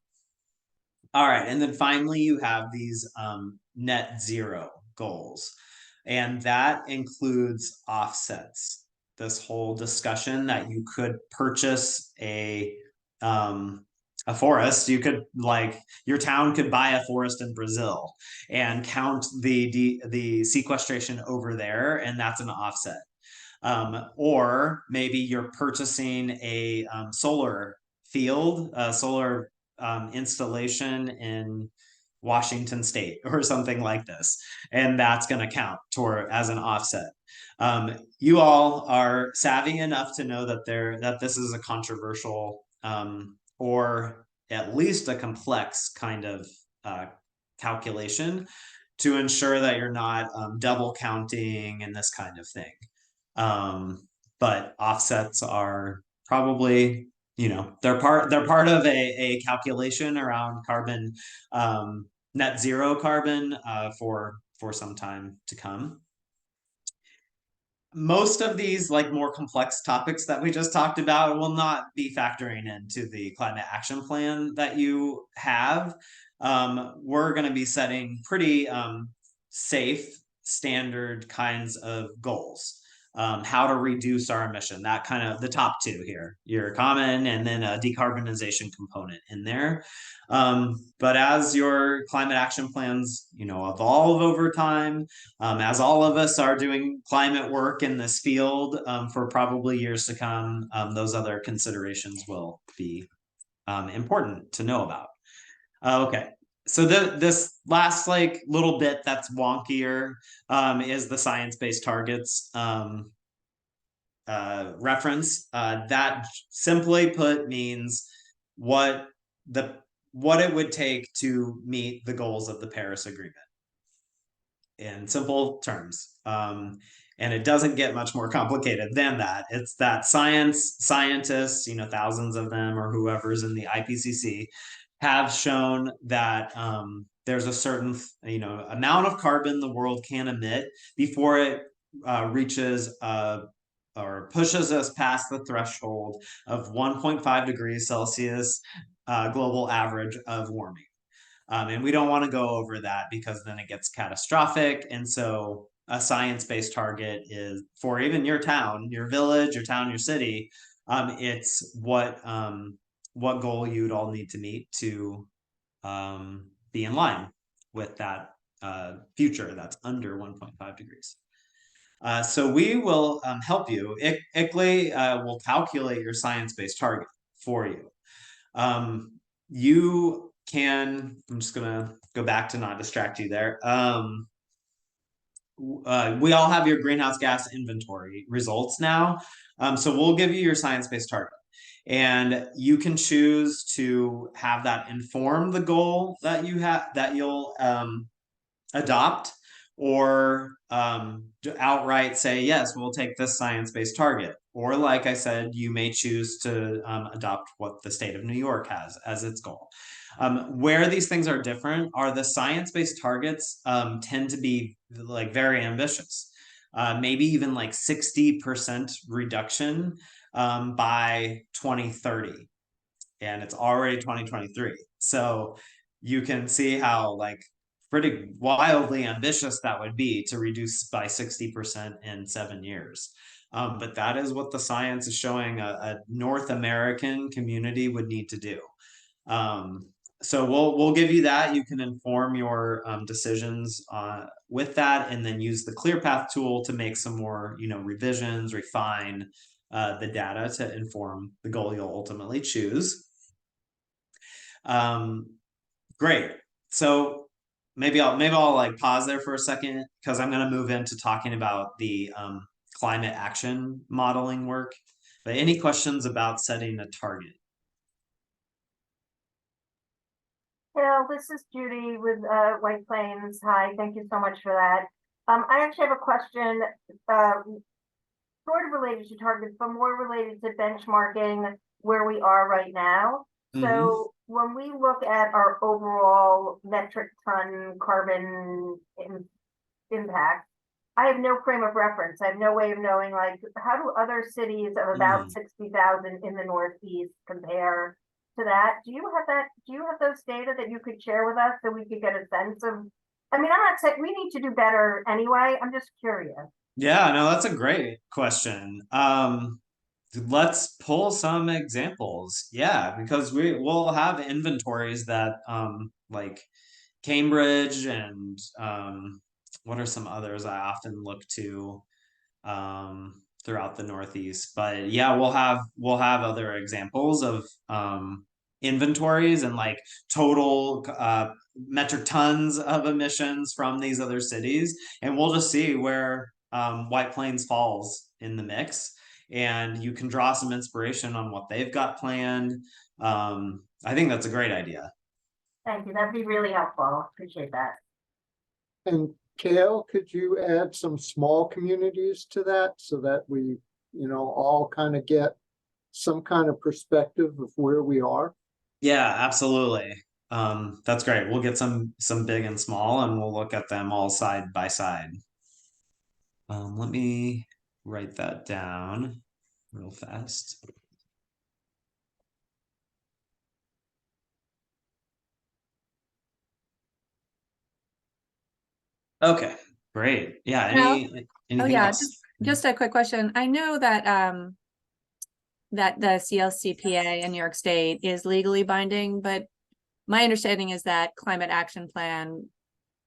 All right, and then finally you have these net 0 goals, and that includes offsets. This whole discussion that you could purchase a forest, you could your town could buy a forest in Brazil and count the sequestration over there, and that's an offset. Or maybe you're purchasing a solar field, solar installation in Washington State or something like this, and that's going to count as an offset. You all are savvy enough to know that this is a controversial or at least a complex kind of calculation. to ensure that you're not double counting and this kind of thing. But offsets are probably, you know, they're part of a calculation around carbon, net zero carbon for some time to come. Most of these like more complex topics that we just talked about will not be factoring into the climate action plan that you have. We're going to be setting pretty safe, standard kinds of goals. How to reduce our emission, that kind of the top two here, your common and then a decarbonization component in there. But as your climate action plans, you know, evolve over time, as all of us are doing climate work in this field for probably years to come, those other considerations will be important to know about. Okay. So this last like little bit that's wonkier is the science-based targets reference. That simply put means what it would take to meet the goals of the Paris Agreement in simple terms. And it doesn't get much more complicated than that. It's that scientists, you know, thousands of them or whoever's in the IPCC have shown that there's a certain, you know, amount of carbon the world can emit before it reaches or pushes us past the threshold of 1.5 degrees Celsius global average of warming. And we don't want to go over that because then it gets catastrophic. And so a science-based target is for even your town, your village, your town, your city. It's what goal you'd all need to meet to be in line with that future that's under 1.5 degrees. So we will help you. ICLEI will calculate your science-based target for you. You can, I'm just gonna go back to not distract you there. We all have your greenhouse gas inventory results now. So we'll give you your science-based target. And you can choose to have that inform the goal that you have, that you'll adopt, or outright say, yes, we'll take this science-based target. Or like I said, you may choose to adopt what the state of New York has as its goal. Where these things are different are the science-based targets tend to be like very ambitious. Maybe even like 60% reduction by 2030. And it's already 2023. So you can see how like pretty wildly ambitious that would be to reduce by 60% in 7 years. But that is what the science is showing a North American community would need to do. So we'll give you that. You can inform your decisions with that, and then use the ClearPath tool to make some more, you know, revisions, refine the data to inform the goal you'll ultimately choose. Great. So maybe I'll like pause there for a second, because I'm going to move into talking about the climate action modeling work. But any questions about setting a target? Hello, this is Judy with White Plains. Hi, thank you so much for that. I actually have a question sort of related to targets, but more related to benchmarking where we are right now. So when we look at our overall metric ton carbon impact, I have no frame of reference. I have no way of knowing, like, how do other cities of about 60,000 in the Northeast compare to that? Do you have that? Do you have those data that you could share with us so we could get a sense of? I mean, I'm not saying we need to do better anyway. I'm just curious. Yeah, no, that's a great question. Let's pull some examples. Yeah, because we'll have inventories that like Cambridge and what are some others I often look to throughout the Northeast. But yeah, we'll have other examples of inventories and like total metric tons of emissions from these other cities, and we'll just see where White Plains falls in the mix. And you can draw some inspiration on what they've got planned. I think that's a great idea. Thank you. That'd be really helpful. Appreciate that. And Kale, could you add some small communities to that so that we, all kind of get some kind of perspective of where we are? Yeah, absolutely. That's great. We'll get some big and small, and we'll look at them all side by side. Let me write that down real fast. Okay, great. Yeah, anything else? Just a quick question. I know that that the CLCPA in New York State is legally binding, but my understanding is that climate action plan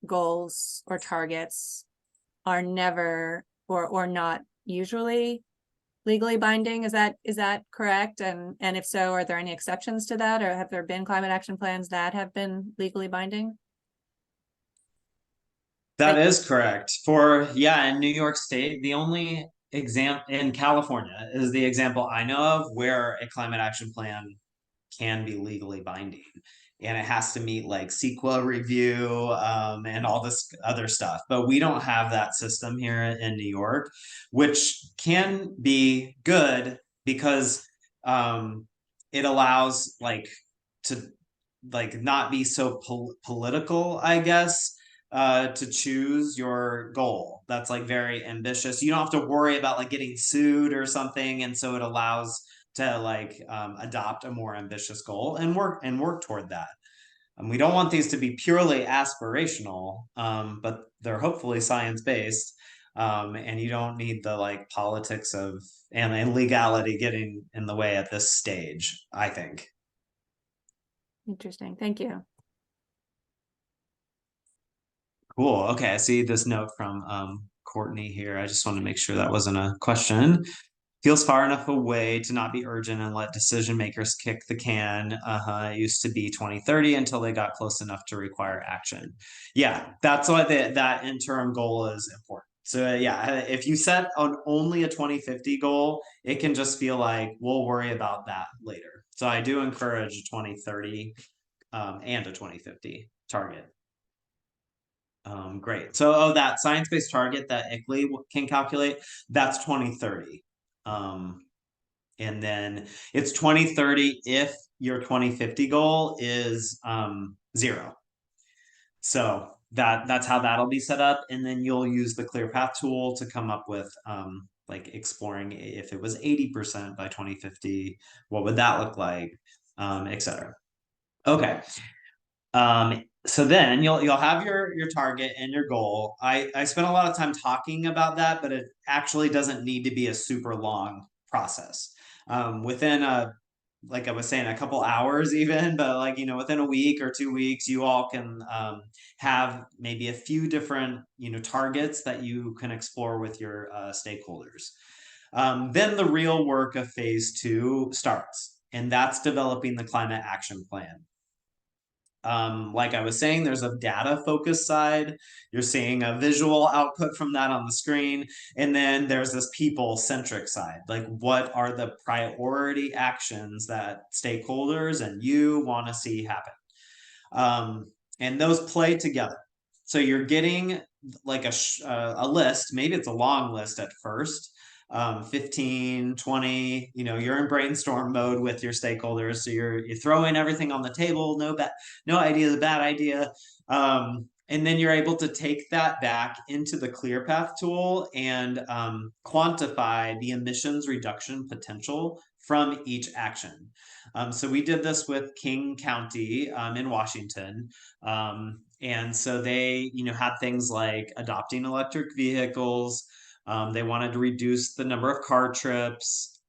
goals or targets are never or not usually legally binding. Is that correct? And if so, are there any exceptions to that, or have there been climate action plans that have been legally binding? That is correct. In New York State, the only example in California is the example I know of where a climate action plan can be legally binding. And it has to meet like CEQA review and all this other stuff. But we don't have that system here in New York, which can be good because it allows to not be so political, I guess, to choose your goal that's like very ambitious. You don't have to worry about like getting sued or something, and so it allows to adopt a more ambitious goal and work toward that. And we don't want these to be purely aspirational, but they're hopefully science-based, and you don't need the politics of and legality getting in the way at this stage, I think. Interesting. Thank you. Cool. Okay, I see this note from Courtney here. I just want to make sure that wasn't a question. Feels far enough away to not be urgent and let decision makers kick the can. It used to be 2030 until they got close enough to require action. Yeah, that's why that interim goal is important. So yeah, if you set on only a 2050 goal, it can just feel like we'll worry about that later. So I do encourage a 2030 and a 2050 target. Great. So that science-based target that ICLEI can calculate, that's 2030. And then it's 2030 if your 2050 goal is 0. So that's how that'll be set up. And then you'll use the ClearPath tool to come up with exploring if it was 80% by 2050, what would that look like, etc. Okay. So then you'll have your target and your goal. I spent a lot of time talking about that, but it actually doesn't need to be a super long process. Within like I was saying, a couple hours even, but within a week or 2 weeks, you all can have maybe a few different targets that you can explore with your stakeholders. Then the real work of phase 2 starts, and that's developing the climate action plan. Like I was saying, there's a data focused side. You're seeing a visual output from that on the screen. And then there's this people centric side. Like, what are the priority actions that stakeholders and you want to see happen? And those play together. So you're getting like a list. Maybe it's a long list at first. 15, 20, you're in brainstorm mode with your stakeholders. So you're throwing everything on the table. No idea is a bad idea. And then you're able to take that back into the ClearPath tool and quantify the emissions reduction potential from each action. So we did this with King County in Washington. And so they, had things like adopting electric vehicles. They wanted to reduce the number of car trips.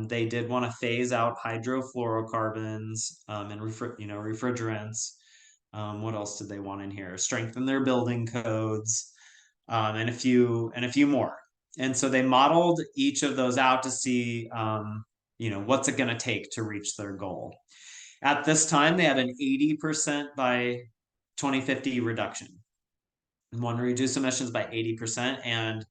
They did want to phase out hydrofluorocarbons and refrigerants. What else did they want in here? Strengthen their building codes, and a few more. And so they modeled each of those out to see, what's it going to take to reach their goal. At this time, they had an 80% by 2050 reduction. They wanted to reduce emissions by 80%, and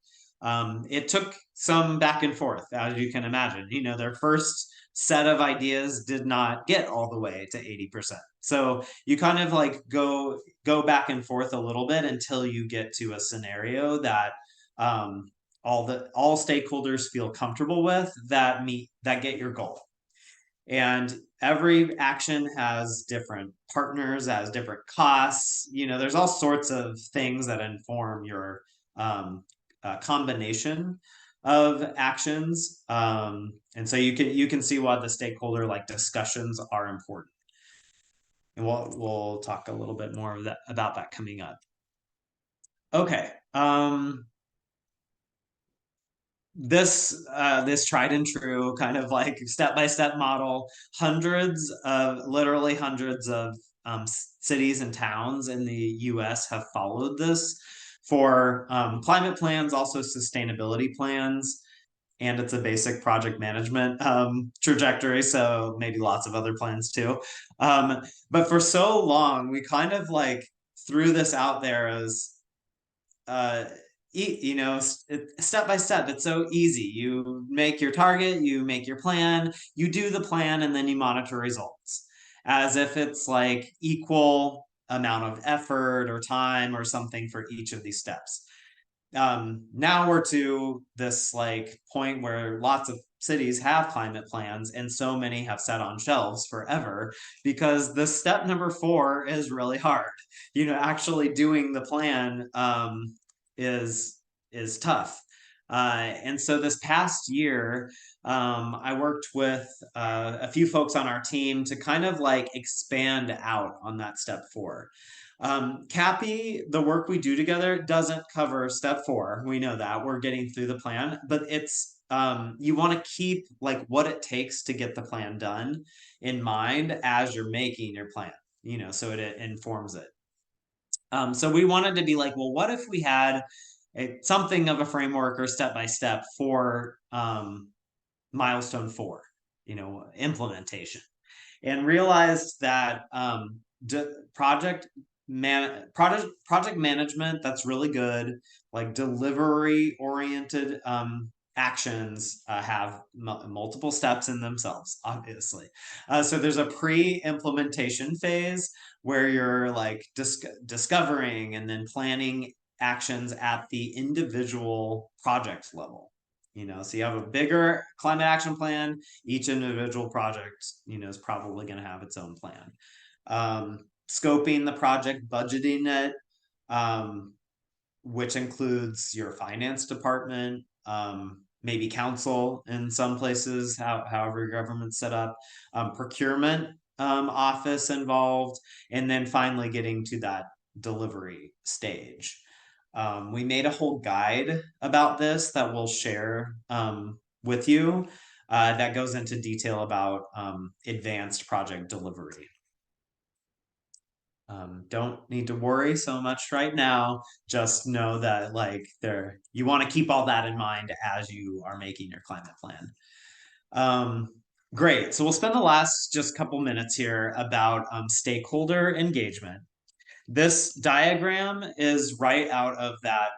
it took some back and forth, as you can imagine. Their first set of ideas did not get all the way to 80%. So you kind of like go back and forth a little bit until you get to a scenario that all stakeholders feel comfortable with, that get your goal. And every action has different partners, has different costs. You know, there's all sorts of things that inform your combination of actions. And so you can see why the stakeholder like discussions are important. And we'll talk a little bit more about that coming up. Okay. This tried and true kind of like step-by-step model, literally hundreds of cities and towns in the US have followed this for climate plans, also sustainability plans, and it's a basic project management trajectory, so maybe lots of other plans too. But for so long, we kind of like threw this out there as you know, step by step. It's so easy. You make your target, you make your plan, you do the plan, and then you monitor results, as if it's like equal amount of effort or time or something for each of these steps. Now we're to this like point where lots of cities have climate plans, and so many have sat on shelves forever because the step number 4 is really hard. You know, actually doing the plan is tough. And so this past year, I worked with a few folks on our team to kind of like expand out on that step 4. Cappy, the work we do together doesn't cover step 4. We know that we're getting through the plan, but it's you want to keep like what it takes to get the plan done in mind as you're making your plan, you know, so it informs it. So we wanted to be like, well, what if we had something of a framework or step-by-step for milestone 4, you know, implementation, and realized that project management, that's really good, like delivery oriented actions have multiple steps in themselves, obviously. So there's a pre-implementation phase where you're like discovering and then planning actions at the individual project level. You know, so you have a bigger climate action plan. Each individual project, you know, is probably going to have its own plan. Scoping the project, budgeting it, which includes your finance department, maybe council in some places, however your government's set up, procurement office involved, and then finally getting to that delivery stage. We made a whole guide about this that we'll share with you that goes into detail about advanced project delivery. Don't need to worry so much right now. Just know that like you want to keep all that in mind as you are making your climate plan. Great. So we'll spend the last just couple minutes here about stakeholder engagement. This diagram is right out of that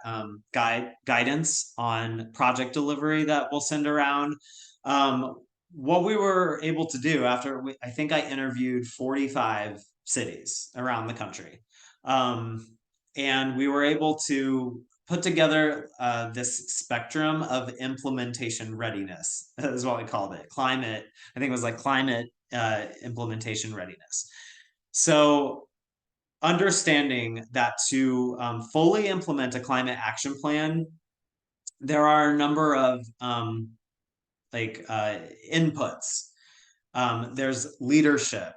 guidance on project delivery that we'll send around. What we were able to do after I think I interviewed 45 cities around the country. And we were able to put together this spectrum of implementation readiness, is what we called it. Climate, I think it was like climate implementation readiness. So understanding that to fully implement a climate action plan, there are a number of inputs. There's leadership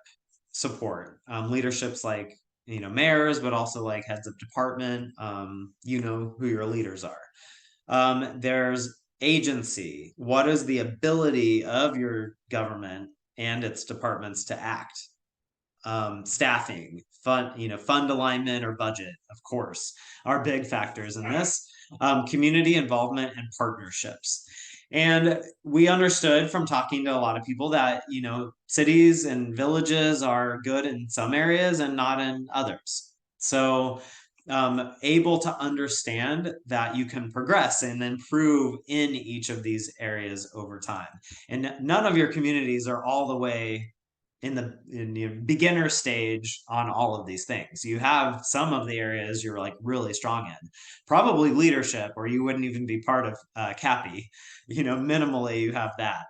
support. Leadership's like, you know, mayors, but also like heads of department. You know who your leaders are. There's agency. What is the ability of your government and its departments to act? Staffing, fund alignment or budget, of course, are big factors in this. Community involvement and partnerships. And we understood from talking to a lot of people that, you know, cities and villages are good in some areas and not in others. So able to understand that you can progress and improve in each of these areas over time. And none of your communities are all the way in the beginner stage on all of these things. You have some of the areas you're like really strong in, probably leadership, or you wouldn't even be part of CAPI. Minimally you have that.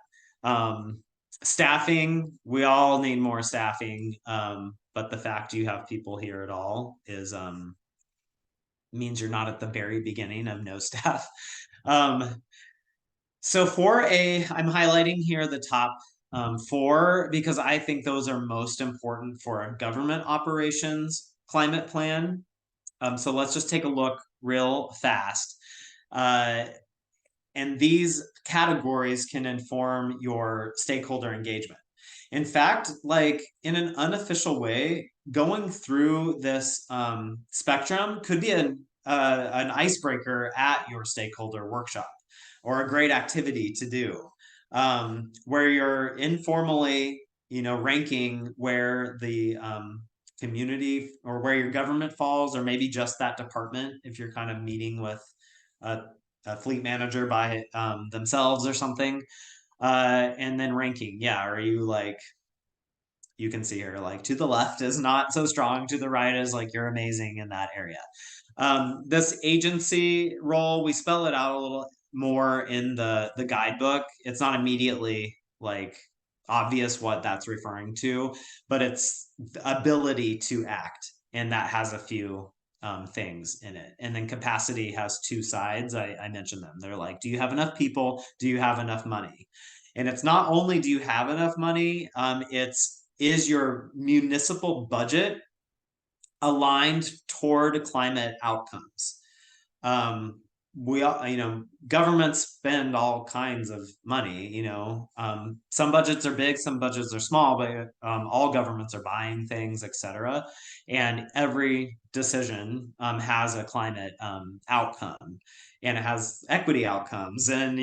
Staffing, we all need more staffing, but the fact you have people here at all is means you're not at the very beginning of no staff. So I'm highlighting here the top 4 because I think those are most important for a government operations climate plan. So let's just take a look real fast. And these categories can inform your stakeholder engagement. In fact, like in an unofficial way, going through this spectrum could be an icebreaker at your stakeholder workshop, or a great activity to do, where you're informally, ranking where the community or where your government falls, or maybe just that department if you're kind of meeting with a fleet manager by themselves or something. And then ranking, are you like, you can see here, like to the left is not so strong, to the right is like you're amazing in that area. This agency role, we spell it out a little more in the guidebook. It's not immediately like obvious what that's referring to, but it's the ability to act, and that has a few things in it. And then capacity has 2 sides. I mentioned them. They're like, do you have enough people? Do you have enough money? And it's not only do you have enough money, is your municipal budget aligned toward climate outcomes? We all, governments spend all kinds of money, some budgets are big, some budgets are small, but all governments are buying things, etc. And every decision has a climate outcome, and it has equity outcomes, and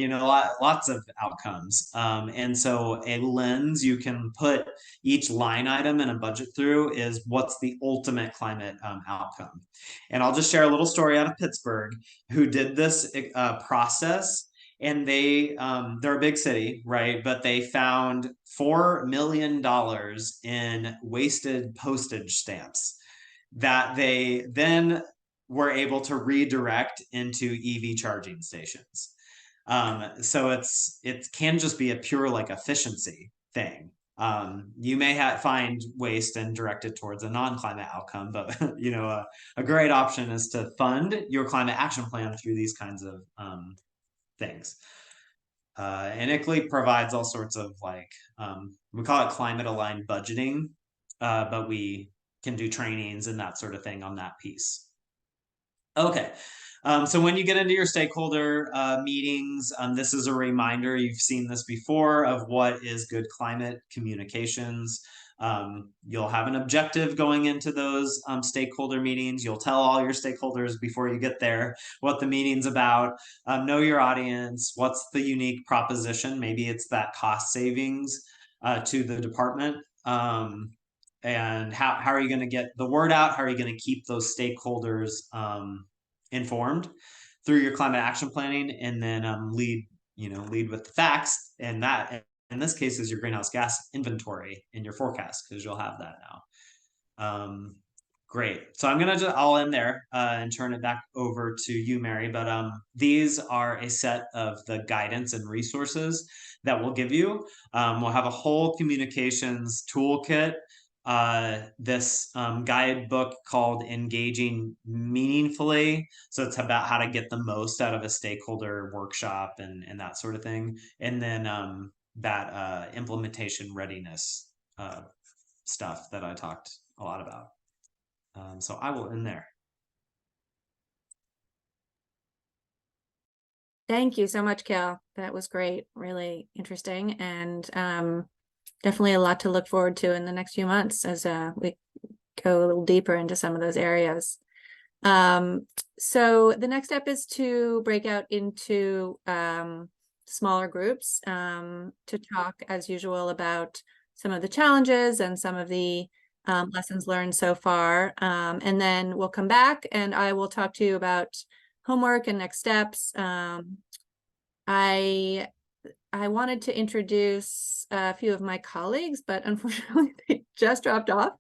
lots of outcomes. And so a lens you can put each line item in a budget through is what's the ultimate climate outcome. And I'll just share a little story out of Pittsburgh, who did this process. And they're a big city, right? But they found $4 million in wasted postage stamps that they then were able to redirect into EV charging stations. So it can just be a pure like efficiency thing. You may find waste and direct it towards a non-climate outcome, but a great option is to fund your climate action plan through these kinds of things. And ICLEI provides all sorts of like, we call it climate aligned budgeting, but we can do trainings and that sort of thing on that piece. Okay. So when you get into your stakeholder meetings, this is a reminder, you've seen this before, of what is good climate communications. You'll have an objective going into those stakeholder meetings. You'll tell all your stakeholders before you get there what the meeting's about. Know your audience. What's the unique proposition? Maybe it's that cost savings to the department. And how are you going to get the word out? How are you going to keep those stakeholders informed through your climate action planning? And then lead with the facts, and that in this case is your greenhouse gas inventory in your forecast, because you'll have that now. Great. So I'll end there and turn it back over to you, Mary. But these are a set of the guidance and resources that we'll give you. We'll have a whole communications toolkit, this guidebook called Engaging Meaningfully. So it's about how to get the most out of a stakeholder workshop and that sort of thing. And then that implementation readiness stuff that I talked a lot about. So I will end there. Thank you so much, Cal. That was great, really interesting, and definitely a lot to look forward to in the next few months as we go a little deeper into some of those areas. So the next step is to break out into smaller groups to talk, as usual, about some of the challenges and some of the lessons learned so far. And then we'll come back and I will talk to you about homework and next steps. I wanted to introduce a few of my colleagues, but unfortunately they just dropped off.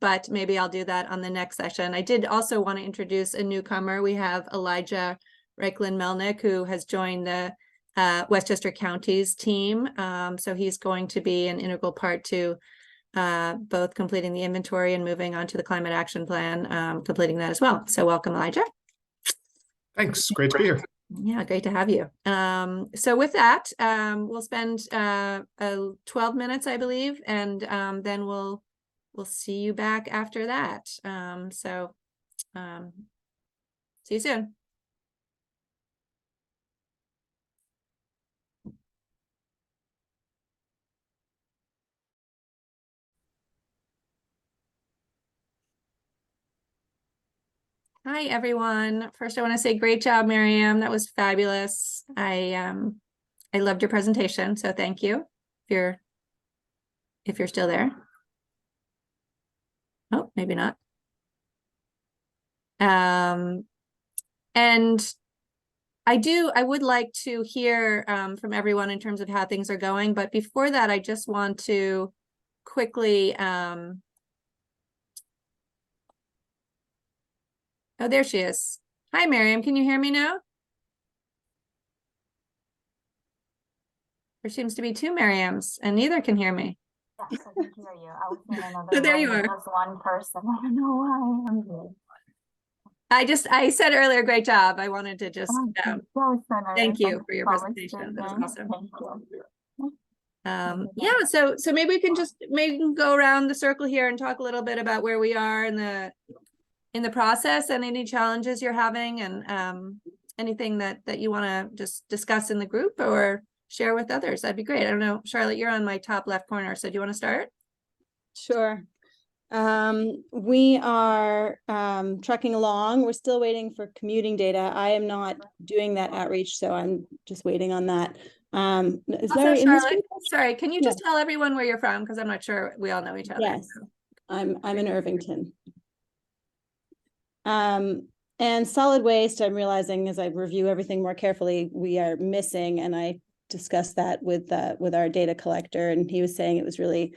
But maybe I'll do that on the next session. I did also want to introduce a newcomer. We have Elijah Reichlin-Melnick, who has joined the Westchester County's team. So he's going to be an integral part to both completing the inventory and moving on to the climate action plan, completing that as well. So welcome, Elijah. Thanks. Great to be here. Yeah, great to have you. So with that, we'll spend 12 minutes, I believe, and then we'll see you back after that. See you soon. Hi, everyone. First, I want to say great job, Miriam. That was fabulous. I loved your presentation, so thank you. If you're still there. Oh, maybe not. And I would like to hear from everyone in terms of how things are going. But before that, I just want to quickly oh, there she is. Hi, Miriam. Can you hear me now? There seems to be two Miriams, and neither can hear me. Yes, I can hear you. I was in another So there you room. It are. was one person. I don't know why. I'm good. I said earlier, great job. I wanted to just That was so nice. thank you for your That was presentation. That was good. awesome. Thank you. Yeah, so maybe we can just go around the circle here and talk a little bit about where we are in the process and any challenges you're having, and anything that you want to just discuss in the group or share with others. That'd be great. I don't know, Charlotte, you're on my top left corner, so do you want to start? Sure. We are trucking along. We're still waiting for commuting data. I am not doing that outreach, so I'm just waiting on that. Is Also, Larry in this Charlotte, group? sorry, can you just tell everyone where you're from? Because I'm not sure we all know each other. Yes, I'm in Irvington. And solid waste, I'm realizing as I review everything more carefully, we are missing, and I discussed that with our data collector, and he was saying it was really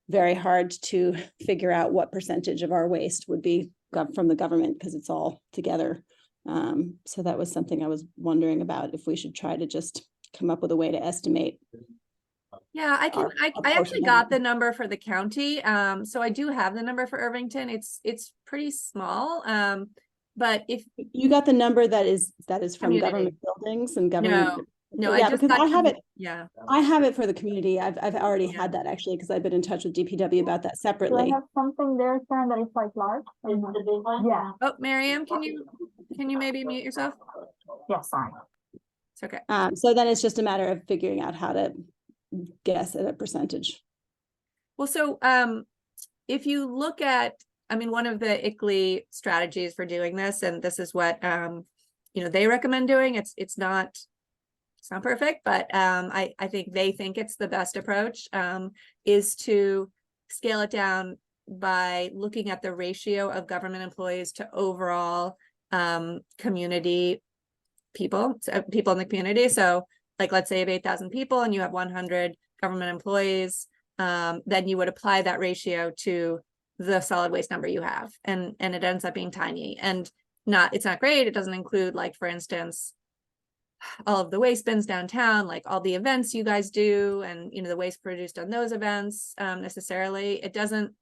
very hard to figure out what percentage of our waste would be from the government because it's all together. So that was something I was wondering about, if we should try to just come up with a way to estimate. Yeah, I actually got the number for the county. So I do have the number for Irvington. It's pretty small. But if you got the number that is from community. Government buildings and government. No, yeah, I just because I have it. Yeah, I have it for the community. I've already had that actually, because I've been in touch with DPW about that separately. Do I have something there, Sharon, that is like large? Is the big one? Yeah. Oh, Miriam, can you maybe mute yourself? Yes, sorry. It's okay. So then it's just a matter of figuring out how to guess at a percentage. Well, so if you look at, I mean, one of the ICLEI strategies for doing this, and this is what they recommend doing. It's not perfect, but I think they think it's the best approach, is to scale it down by looking at the ratio of government employees to overall community people in the community. So like, let's say you have 8,000 people and you have 100 government employees, then you would apply that ratio to the solid waste number you have, and it ends up being tiny, and it's not great. It doesn't include, like, for instance, all of the waste bins downtown, like all the events you guys do, and the waste produced on those events necessarily. It doesn't,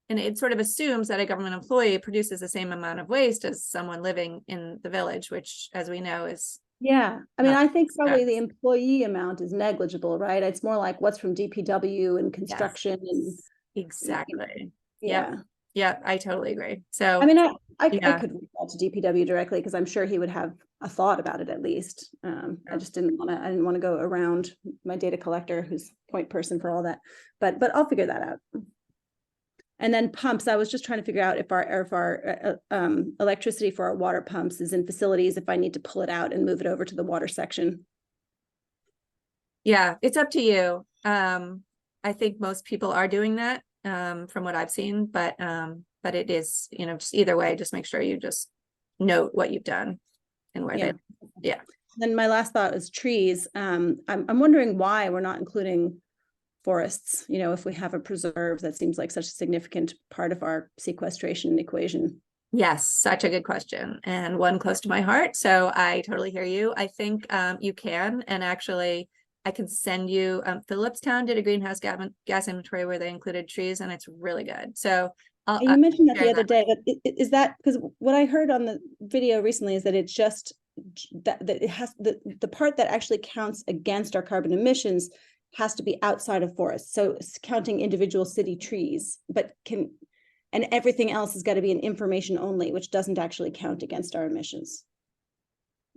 and it sort of assumes that a government employee produces the same amount of waste as someone living in the village, which, as we know, is I mean, I think probably the employee amount is negligible, right? It's more like what's from DPW and construction. Yes, and exactly. Yeah. Yeah, I totally agree. So I mean, I could reach out to DPW directly, because I'm sure he would have a thought about it at least. I just didn't want to go around my data collector, who's point person for all that, but I'll figure that out. And then pumps, I was just trying to figure out if our electricity for our water pumps is in facilities, if I need to pull it out and move it over to the water section. Yeah, it's up to you. I think most people are doing that. from what I've seen, but it is, you know, just either way, just make sure you just note what you've done and where Yeah. yeah. Then my last thought is trees. I'm wondering why we're not including forests. You know, if we have a preserve, that seems like such a significant part of our sequestration equation. Yes, such a good question, and one close to my heart. So I totally hear you. I think you can, and actually I can send you, Phillipstown did a greenhouse gas inventory where they included trees, and it's really good. So And you mentioned that the share other day, but is that, because what I heard on the video recently is that it's just that it has the part that actually counts against our carbon emissions has to be outside of forests. So it's counting individual city trees, and everything else has got to be an information only, which doesn't actually count against our emissions.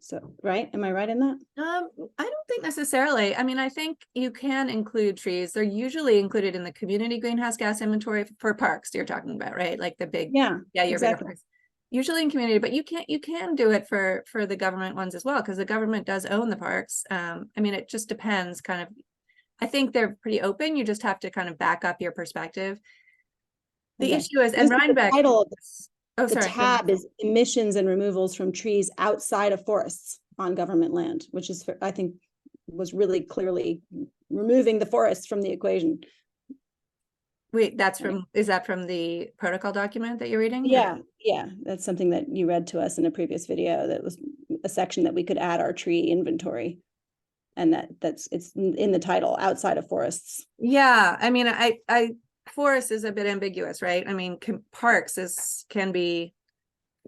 So, right? Am I right in that? I don't think necessarily. I mean, I think you can include trees. They're usually included in the community greenhouse gas inventory for parks you're talking about, right? Like the big, your bigger exactly. parks. Usually in community, but you can do it for the government ones as well, because the government does own the parks. I mean, it just depends kind of. I think they're pretty open. You just have to kind of back up your perspective. The issue is, and Rhinebeck. The tab is emissions and removals from trees outside of forests on government land, which is, I think, was really clearly removing the forests from the equation. Wait, is that from the protocol document that you're reading? Yeah, yeah, that's something that you read to us in a previous video. That was a section that we could add our tree inventory, and it's in the title, outside of forests. Yeah, I mean, forest is a bit ambiguous, right? I mean, parks can be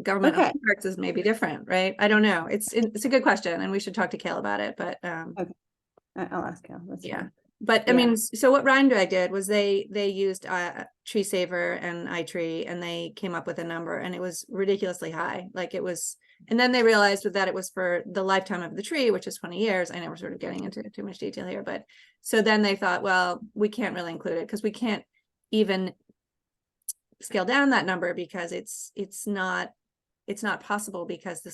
government parks is maybe different, right? I don't know. It's a good question, and we should talk to Kale about it. But okay. I'll ask Kale. That's yeah. fine. But I mean, so what Rhinebeck did was they used Tree Saver and iTree, and they came up with a number, and it was ridiculously high. Like it was, and then they realized that it was for the lifetime of the tree, which is 20 years. I know we're sort of getting into too much detail here, but so then they thought, well, we can't really include it because we can't even scale down that number because it's not possible, because the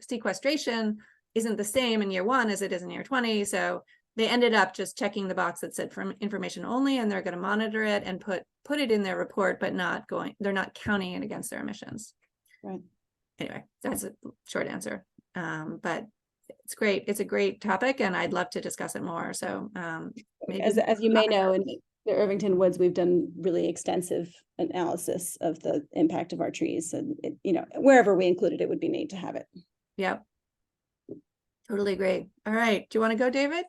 sequestration isn't the same in year 1 as it is in year 20. So they ended up just checking the box that said from information only, and they're going to monitor it and put it in their report, but they're not counting it against their emissions. Right. Anyway, that's a short answer. But it's great. It's a great topic, and I'd love to discuss it more. So maybe as you may know, in the Irvington Woods, we've done really extensive analysis of the impact of our trees, and wherever we included it would be neat to have it. Yep. Totally agree. All right. Do you want to go, David?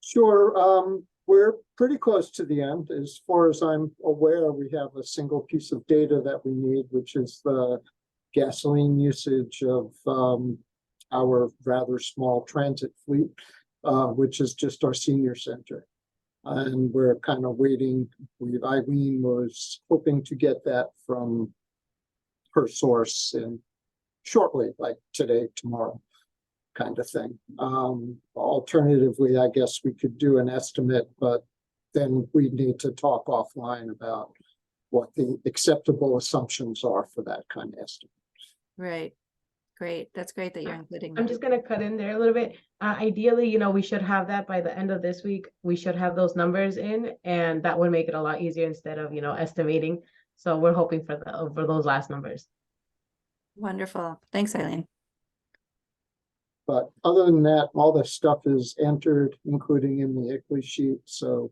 Sure. We're pretty close to the end. As far as I'm aware, we have a single piece of data that we need, which is the gasoline usage of our rather small transit fleet, which is just our senior center. And we're kind of waiting. Eileen was hoping to get that from her source and shortly, like today, tomorrow, kind of thing. Alternatively, I guess we could do an estimate, but then we need to talk offline about what the acceptable assumptions are for that kind of estimate. Right. Great. That's great that you're including that. I'm just going to cut in there a little bit. Ideally, we should have that by the end of this week. We should have those numbers in, and that would make it a lot easier instead of, estimating. So we're hoping for those last numbers. Wonderful. Thanks, Eileen. But other than that, all the stuff is entered, including in the ICLEI sheet. So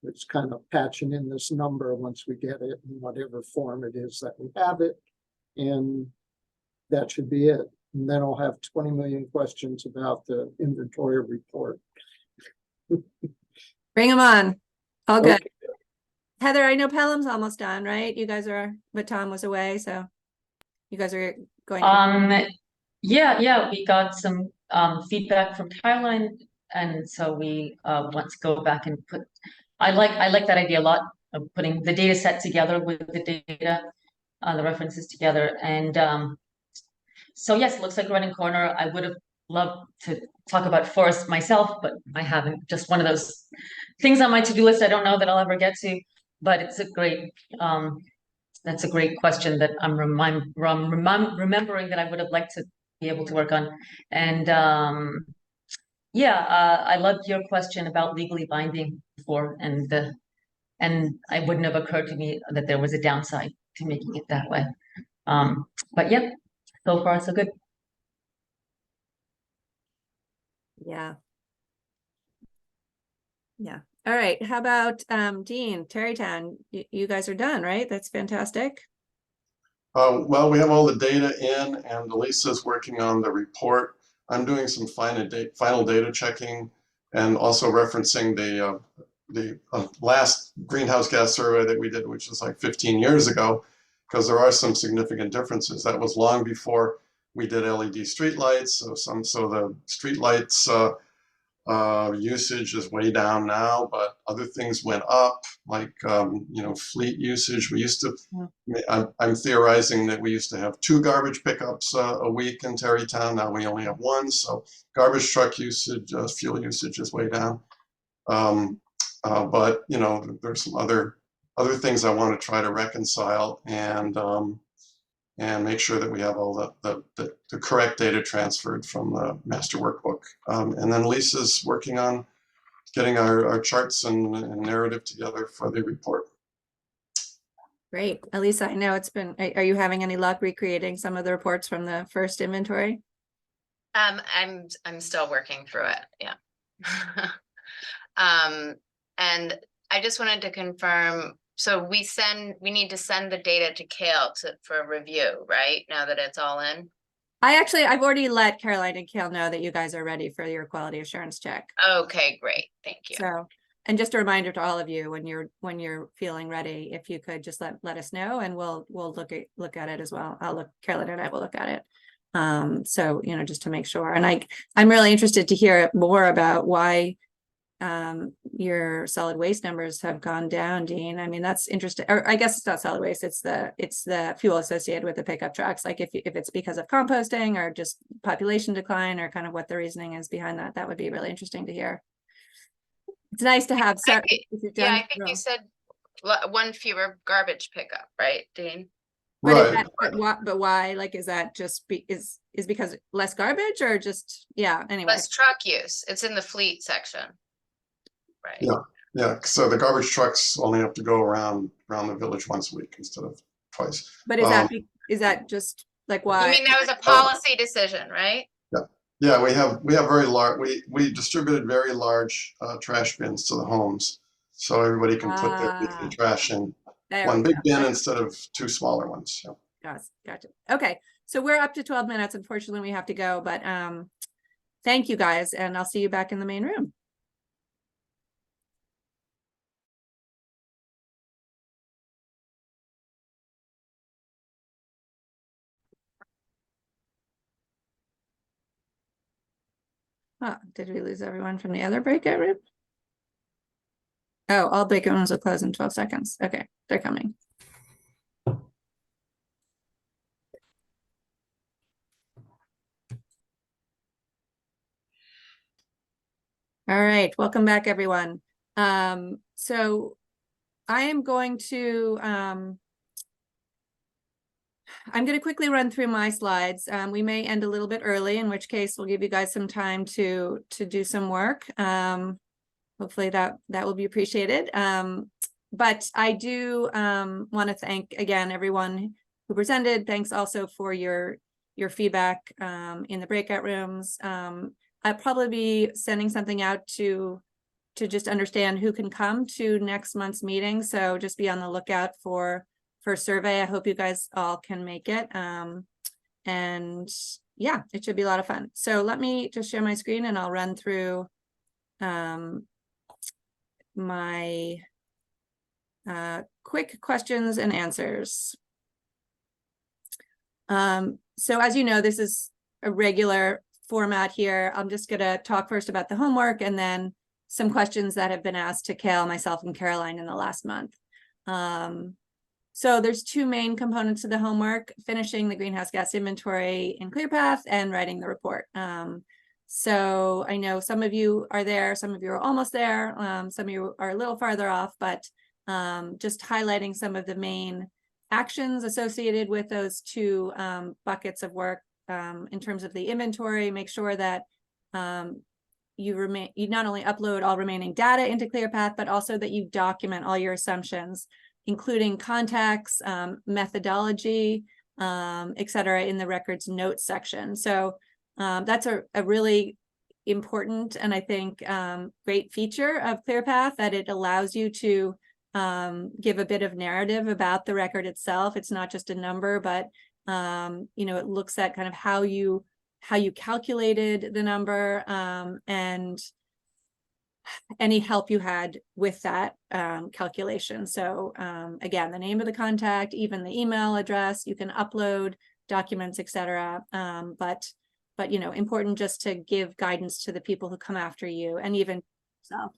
it's kind of patching in this number once we get it in whatever form it is that we have it. And that should be it. And then I'll have 20 million questions about the inventory report. Bring them on. All good. Okay. Heather, I know Pelham's almost done, right? You guys are, but Tom was away, so you guys are going. Yeah, we got some feedback from Caroline, and so we want to go back and put. I like that idea a lot of putting the data set together with the data, the references together, and so yes, it looks like running corner. I would have loved to talk about forest myself, but I haven't. Just one of those things on my to-do list. I don't know that I'll ever get to, but it's a great. That's a great question that I'm remembering that I would have liked to be able to work on. And I loved your question about legally binding before, and And it wouldn't have occurred to me that there was a downside to making it that way. But yep, so far so good. Yeah. Yeah. All right. How about Dean, Terrytown? You guys are done, right? That's fantastic. Well, we have all the data in, and Elisa's working on the report. I'm doing some final data checking and also referencing the last greenhouse gas survey that we did, which was like 15 years ago, because there are some significant differences. That was long before we did LED streetlights. So the streetlights usage is way down now, but other things went up, like fleet usage. We used to, I'm theorizing that we used to have 2 garbage pickups a week in Terrytown. Now we only have 1. So garbage truck usage, fuel usage is way down. But there's some other things I want to try to reconcile and make sure that we have all the correct data transferred from the master workbook. And then Lisa's working on getting our charts and narrative together for the report. Great. Elisa, I know it's been, are you having any luck recreating some of the reports from the first inventory? I'm still working through it. Yeah. And I just wanted to confirm, so we need to send the data to Kale for review, right? Now that it's all in? I've already let Caroline and Kale know that you guys are ready for your quality assurance check. Okay, great. Thank you. So, and just a reminder to all of you, when you're feeling ready, if you could just let us know, and we'll look at it as well. Caroline and I will look at it. So, just to make sure. And I'm really interested to hear more about why your solid waste numbers have gone down, Dean. I mean, that's interesting. Or I guess it's not solid waste, it's the fuel associated with the pickup trucks. Like if it's because of composting or just population decline, or kind of what the reasoning is behind that, that would be really interesting to hear. It's nice to have. I think you said 1 fewer garbage pickup, right, Dean? Right. But why? Like, is that just is because less garbage, or just, yeah, anyway. Less truck use. It's in the fleet section. Right. Yeah. So the garbage trucks only have to go around the village once a week instead of twice. But is that just like why? You mean that was a policy decision, right? Yeah. We have very large. We distributed very large trash bins to the homes, so everybody can put their weekly trash in one big bin instead of 2 smaller ones. Yeah. Gotcha. Okay, so we're up to 12 minutes. Unfortunately, we have to go, but thank you guys, and I'll see you back in the main room. Oh, did we lose everyone from the other breakout room? Oh, all breakout rooms will close in 12 seconds. Okay, they're coming. All right, welcome back, everyone. So I am going to I'm going to quickly run through my slides. We may end a little bit early, in which case we'll give you guys some time to do some work. Hopefully that will be appreciated. But I do want to thank again everyone who presented. Thanks also for your feedback in the breakout rooms. I'll probably be sending something out to just understand who can come to next month's meeting. So just be on the lookout for survey. I hope you guys all can make it. And yeah, it should be a lot of fun. So let me just share my screen and I'll run through my quick questions and answers. So as you know, this is a regular format here. I'm just going to talk first about the homework and then some questions that have been asked to Kale, myself, and Caroline in the last month. So there's 2 main components to the homework: finishing the greenhouse gas inventory in ClearPath and writing the report. So I know some of you are there, some of you are almost there, some of you are a little farther off, but just highlighting some of the main actions associated with those 2 buckets of work in terms of the inventory. Make sure that you not only upload all remaining data into ClearPath, but also that you document all your assumptions, including contacts, methodology, et cetera, in the records notes section. So that's a really important and I think great feature of ClearPath, that it allows you to give a bit of narrative about the record itself. It's not just a number, but you know, it looks at kind of how you calculated the number and any help you had with that calculation. So again, the name of the contact, even the email address, you can upload documents, etc. But you know, important just to give guidance to the people who come after you and even yourself.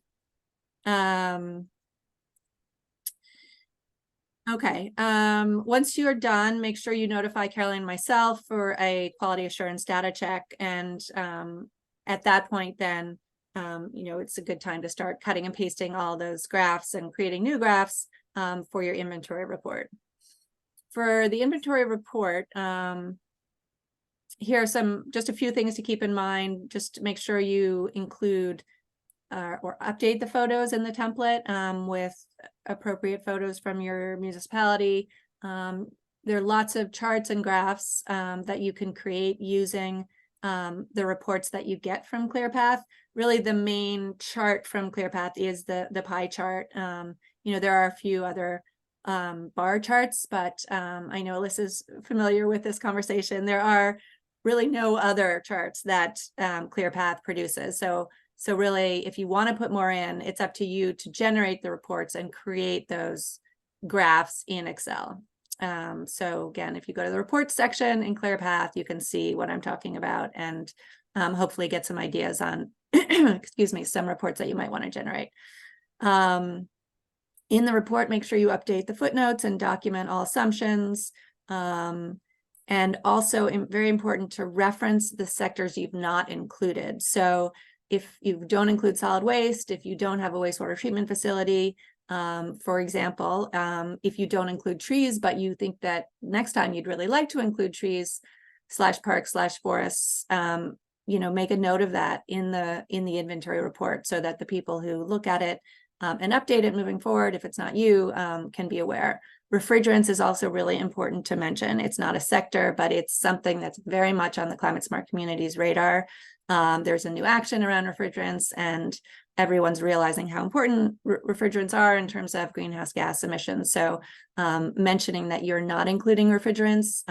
Okay, once you're done, make sure you notify Caroline and myself for a quality assurance data check. And at that point, then, you know, it's a good time to start cutting and pasting all those graphs and creating new graphs for your inventory report. For the inventory report, here are just a few things to keep in mind. Just to make sure you include or update the photos in the template with appropriate photos from your municipality. There are lots of charts and graphs that you can create using the reports that you get from ClearPath. Really, the main chart from ClearPath is the pie chart. You know, there are a few other bar charts, but I know Alyssa's familiar with this conversation. There are really no other charts that ClearPath produces. So really, if you want to put more in, it's up to you to generate the reports and create those graphs in Excel. So again, if you go to the reports section in ClearPath, you can see what I'm talking about and hopefully get some ideas on, excuse me, some reports that you might want to generate. In the report, make sure you update the footnotes and document all assumptions. And also very important to reference the sectors you've not included. So if you don't include solid waste, if you don't have a wastewater treatment facility, for example, if you don't include trees, but you think that next time you'd really like to include trees /parks /forests, you know, make a note of that in the inventory report so that the people who look at it and update it moving forward, if it's not you, can be aware. Refrigerants is also really important to mention. It's not a sector, but it's something that's very much on the climate smart community's radar. There's a new action around refrigerants, and everyone's realizing how important refrigerants are in terms of greenhouse gas emissions. So mentioning that you're not including refrigerants,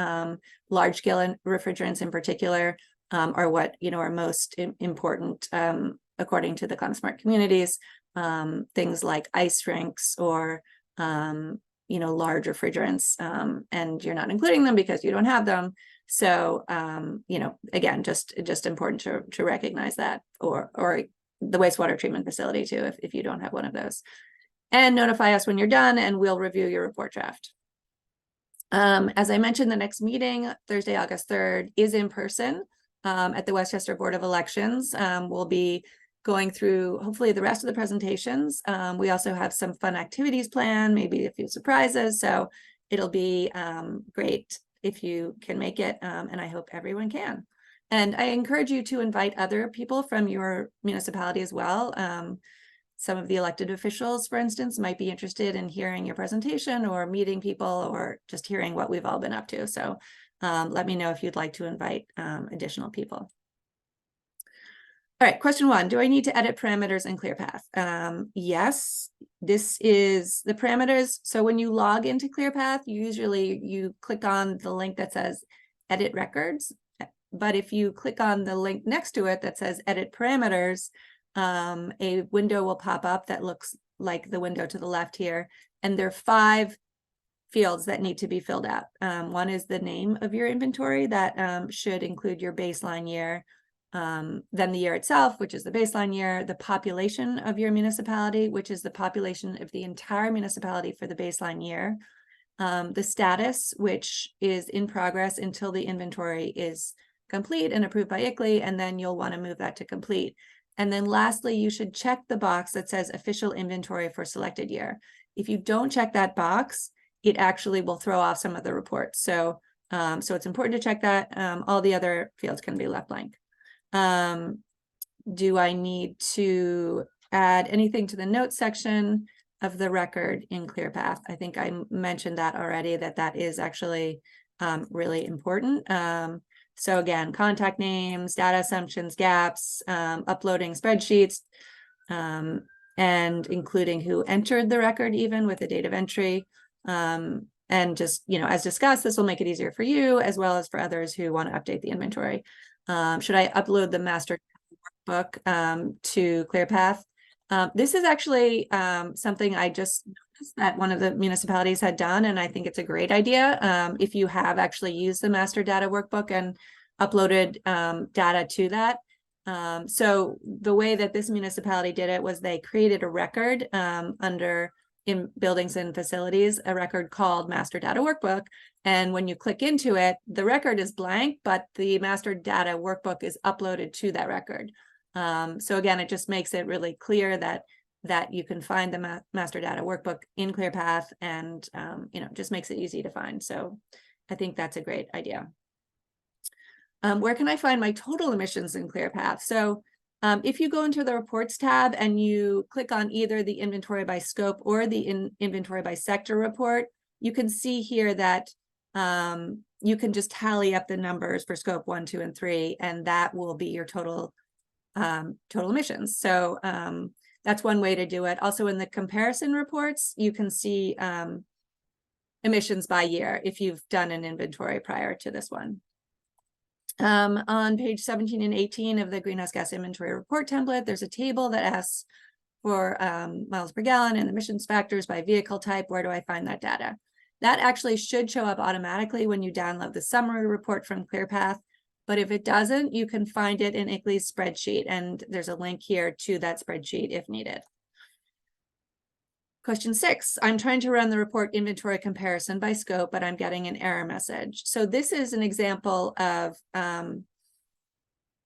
large scale refrigerants in particular, are what, you know, are most important according to the climate smart communities. Things like ice rinks or you know, large refrigerants, and you're not including them because you don't have them. So, you know, again, just important to recognize that, or the wastewater treatment facility too, if you don't have one of those. And notify us when you're done and we'll review your report draft. As I mentioned, the next meeting, Thursday, August 3rd, is in person at the Westchester Board of Elections. We'll be going through hopefully the rest of the presentations. We also have some fun activities planned, maybe a few surprises. So it'll be great if you can make it, and I hope everyone can. And I encourage you to invite other people from your municipality as well. Some of the elected officials, for instance, might be interested in hearing your presentation or meeting people or just hearing what we've all been up to. So let me know if you'd like to invite additional people. All right, question 1, do I need to edit parameters in ClearPath? Yes, this is the parameters. So when you log into ClearPath, you click on the link that says edit records. But if you click on the link next to it that says edit parameters, a window will pop up that looks like the window to the left here. And there are 5 fields that need to be filled out. One is the name of your inventory that should include your baseline year. Then the year itself, which is the baseline year, the population of your municipality, which is the population of the entire municipality for the baseline year, the status, which is in progress until the inventory is complete and approved by ICLEI, and then you'll want to move that to complete. And then lastly, you should check the box that says official inventory for selected year. If you don't check that box, it actually will throw off some of the reports. So, so it's important to check that. All the other fields can be left blank. do I need to add anything to the notes section of the record in ClearPath? I think I mentioned that already, that is actually really important. So again, contact names, data assumptions, gaps, uploading spreadsheets, and including who entered the record even with the date of entry. And just, as discussed, this will make it easier for you as well as for others who want to update the inventory. Should I upload the master workbook to ClearPath? This is actually something I just noticed that one of the municipalities had done, and I think it's a great idea. If you have actually used the master data workbook and uploaded data to that. So the way that this municipality did it was they created a record under in buildings and facilities, a record called master data workbook. And when you click into it, the record is blank, but the master data workbook is uploaded to that record. So again, it just makes it really clear that you can find the master data workbook in ClearPath, and just makes it easy to find. So I think that's a great idea. Where can I find my total emissions in ClearPath? So if you go into the reports tab and you click on either the inventory by scope or the inventory by sector report, you can see here that you can just tally up the numbers for scope 1, 2, and 3, and that will be your total emissions. So that's one way to do it. Also in the comparison reports, you can see emissions by year if you've done an inventory prior to this one. On page 17 and 18 of the greenhouse gas inventory report template, there's a table that asks for miles per gallon and emissions factors by vehicle type. Where do I find that data? That actually should show up automatically when you download the summary report from ClearPath. But if it doesn't, you can find it in ICLEI's spreadsheet, and there's a link here to that spreadsheet if needed. Question 6, I'm trying to run the report inventory comparison by scope, but I'm getting an error message. So this is an example of the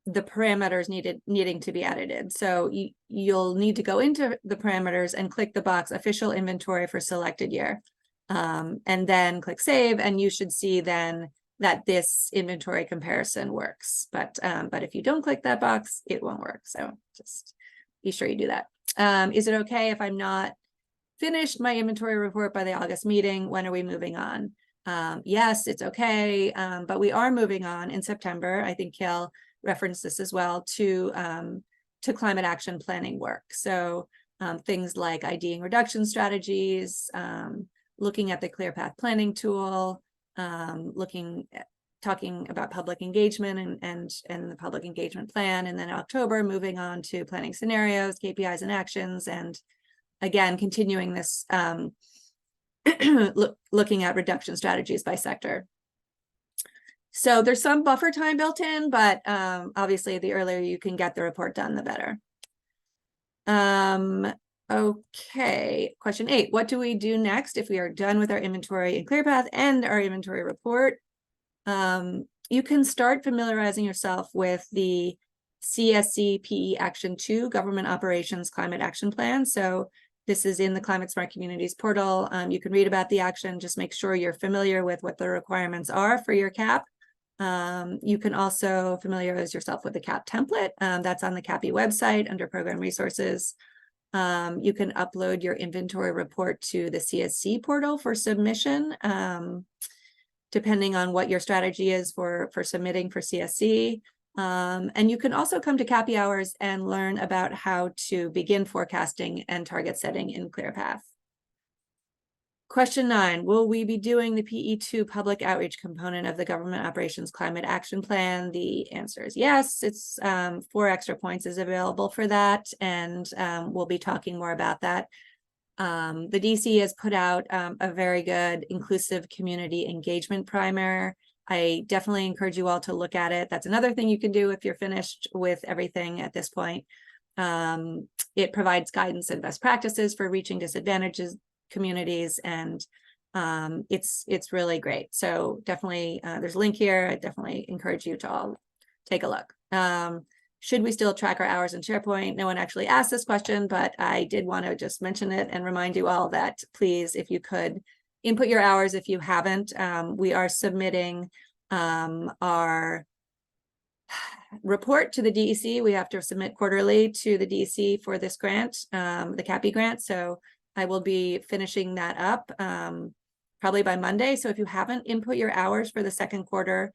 parameters needing to be edited. So you'll need to go into the parameters and click the box official inventory for selected year, and then click save, and you should see then that this inventory comparison works. But if you don't click that box, it won't work. So just be sure you do that. Is it okay if I'm not finished my inventory report by the August meeting? When are we moving on? Yes, it's okay, but we are moving on in September. I think Kale referenced this as well to climate action planning work. So things like IDing reduction strategies, looking at the ClearPath planning tool, talking about public engagement and the public engagement plan, and then October moving on to planning scenarios, KPIs and actions, and again, continuing this, looking at reduction strategies by sector. So there's some buffer time built in, but obviously the earlier you can get the report done, the better. Okay, question 8. What do we do next if we are done with our inventory in ClearPath and our inventory report? You can start familiarizing yourself with the CSC PE Action 2 Government Operations Climate Action Plan. So this is in the Climate Smart Communities portal. You can read about the action. Just make sure you're familiar with what the requirements are for your CAP. You can also familiarize yourself with the CAP template. That's on the CAPI website under Program Resources. You can upload your inventory report to the CSC portal for submission, depending on what your strategy is for submitting for CSC. And you can also come to CAPI hours and learn about how to begin forecasting and target setting in ClearPath. Question 9, will we be doing the PE2 public outreach component of the Government Operations Climate Action Plan? The answer is yes. It's 4 extra points is available for that, and we'll be talking more about that. The DC has put out a very good inclusive community engagement primer. I definitely encourage you all to look at it. That's another thing you can do if you're finished with everything at this point. It provides guidance and best practices for reaching disadvantaged communities, and it's really great. So definitely, there's a link here. I definitely encourage you to all take a look. Should we still track our hours in SharePoint? No one actually asked this question, but I did want to just mention it and remind you all that please, if you could, input your hours if you haven't. We are submitting our report to the DEC. We have to submit quarterly to the DEC for this grant, the CAPI grant. So I will be finishing that up probably by Monday. So if you haven't input your hours for the second quarter,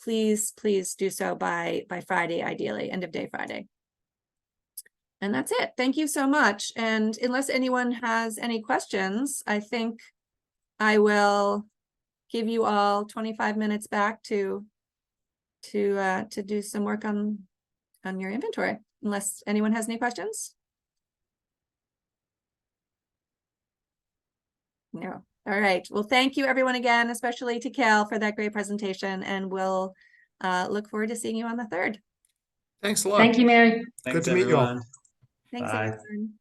please do so by Friday, ideally, end of day Friday. And that's it. Thank you so much. And unless anyone has any questions, I think I will give you all 25 minutes back to do some work on your inventory, unless anyone has any questions. No. All right. Well, thank you everyone again, especially to Cal for that great presentation, and we'll look forward to seeing you on the 3rd. Thanks a lot. Thank you, Mary. Good to meet you all. everyone. Thanks, Bye. everyone.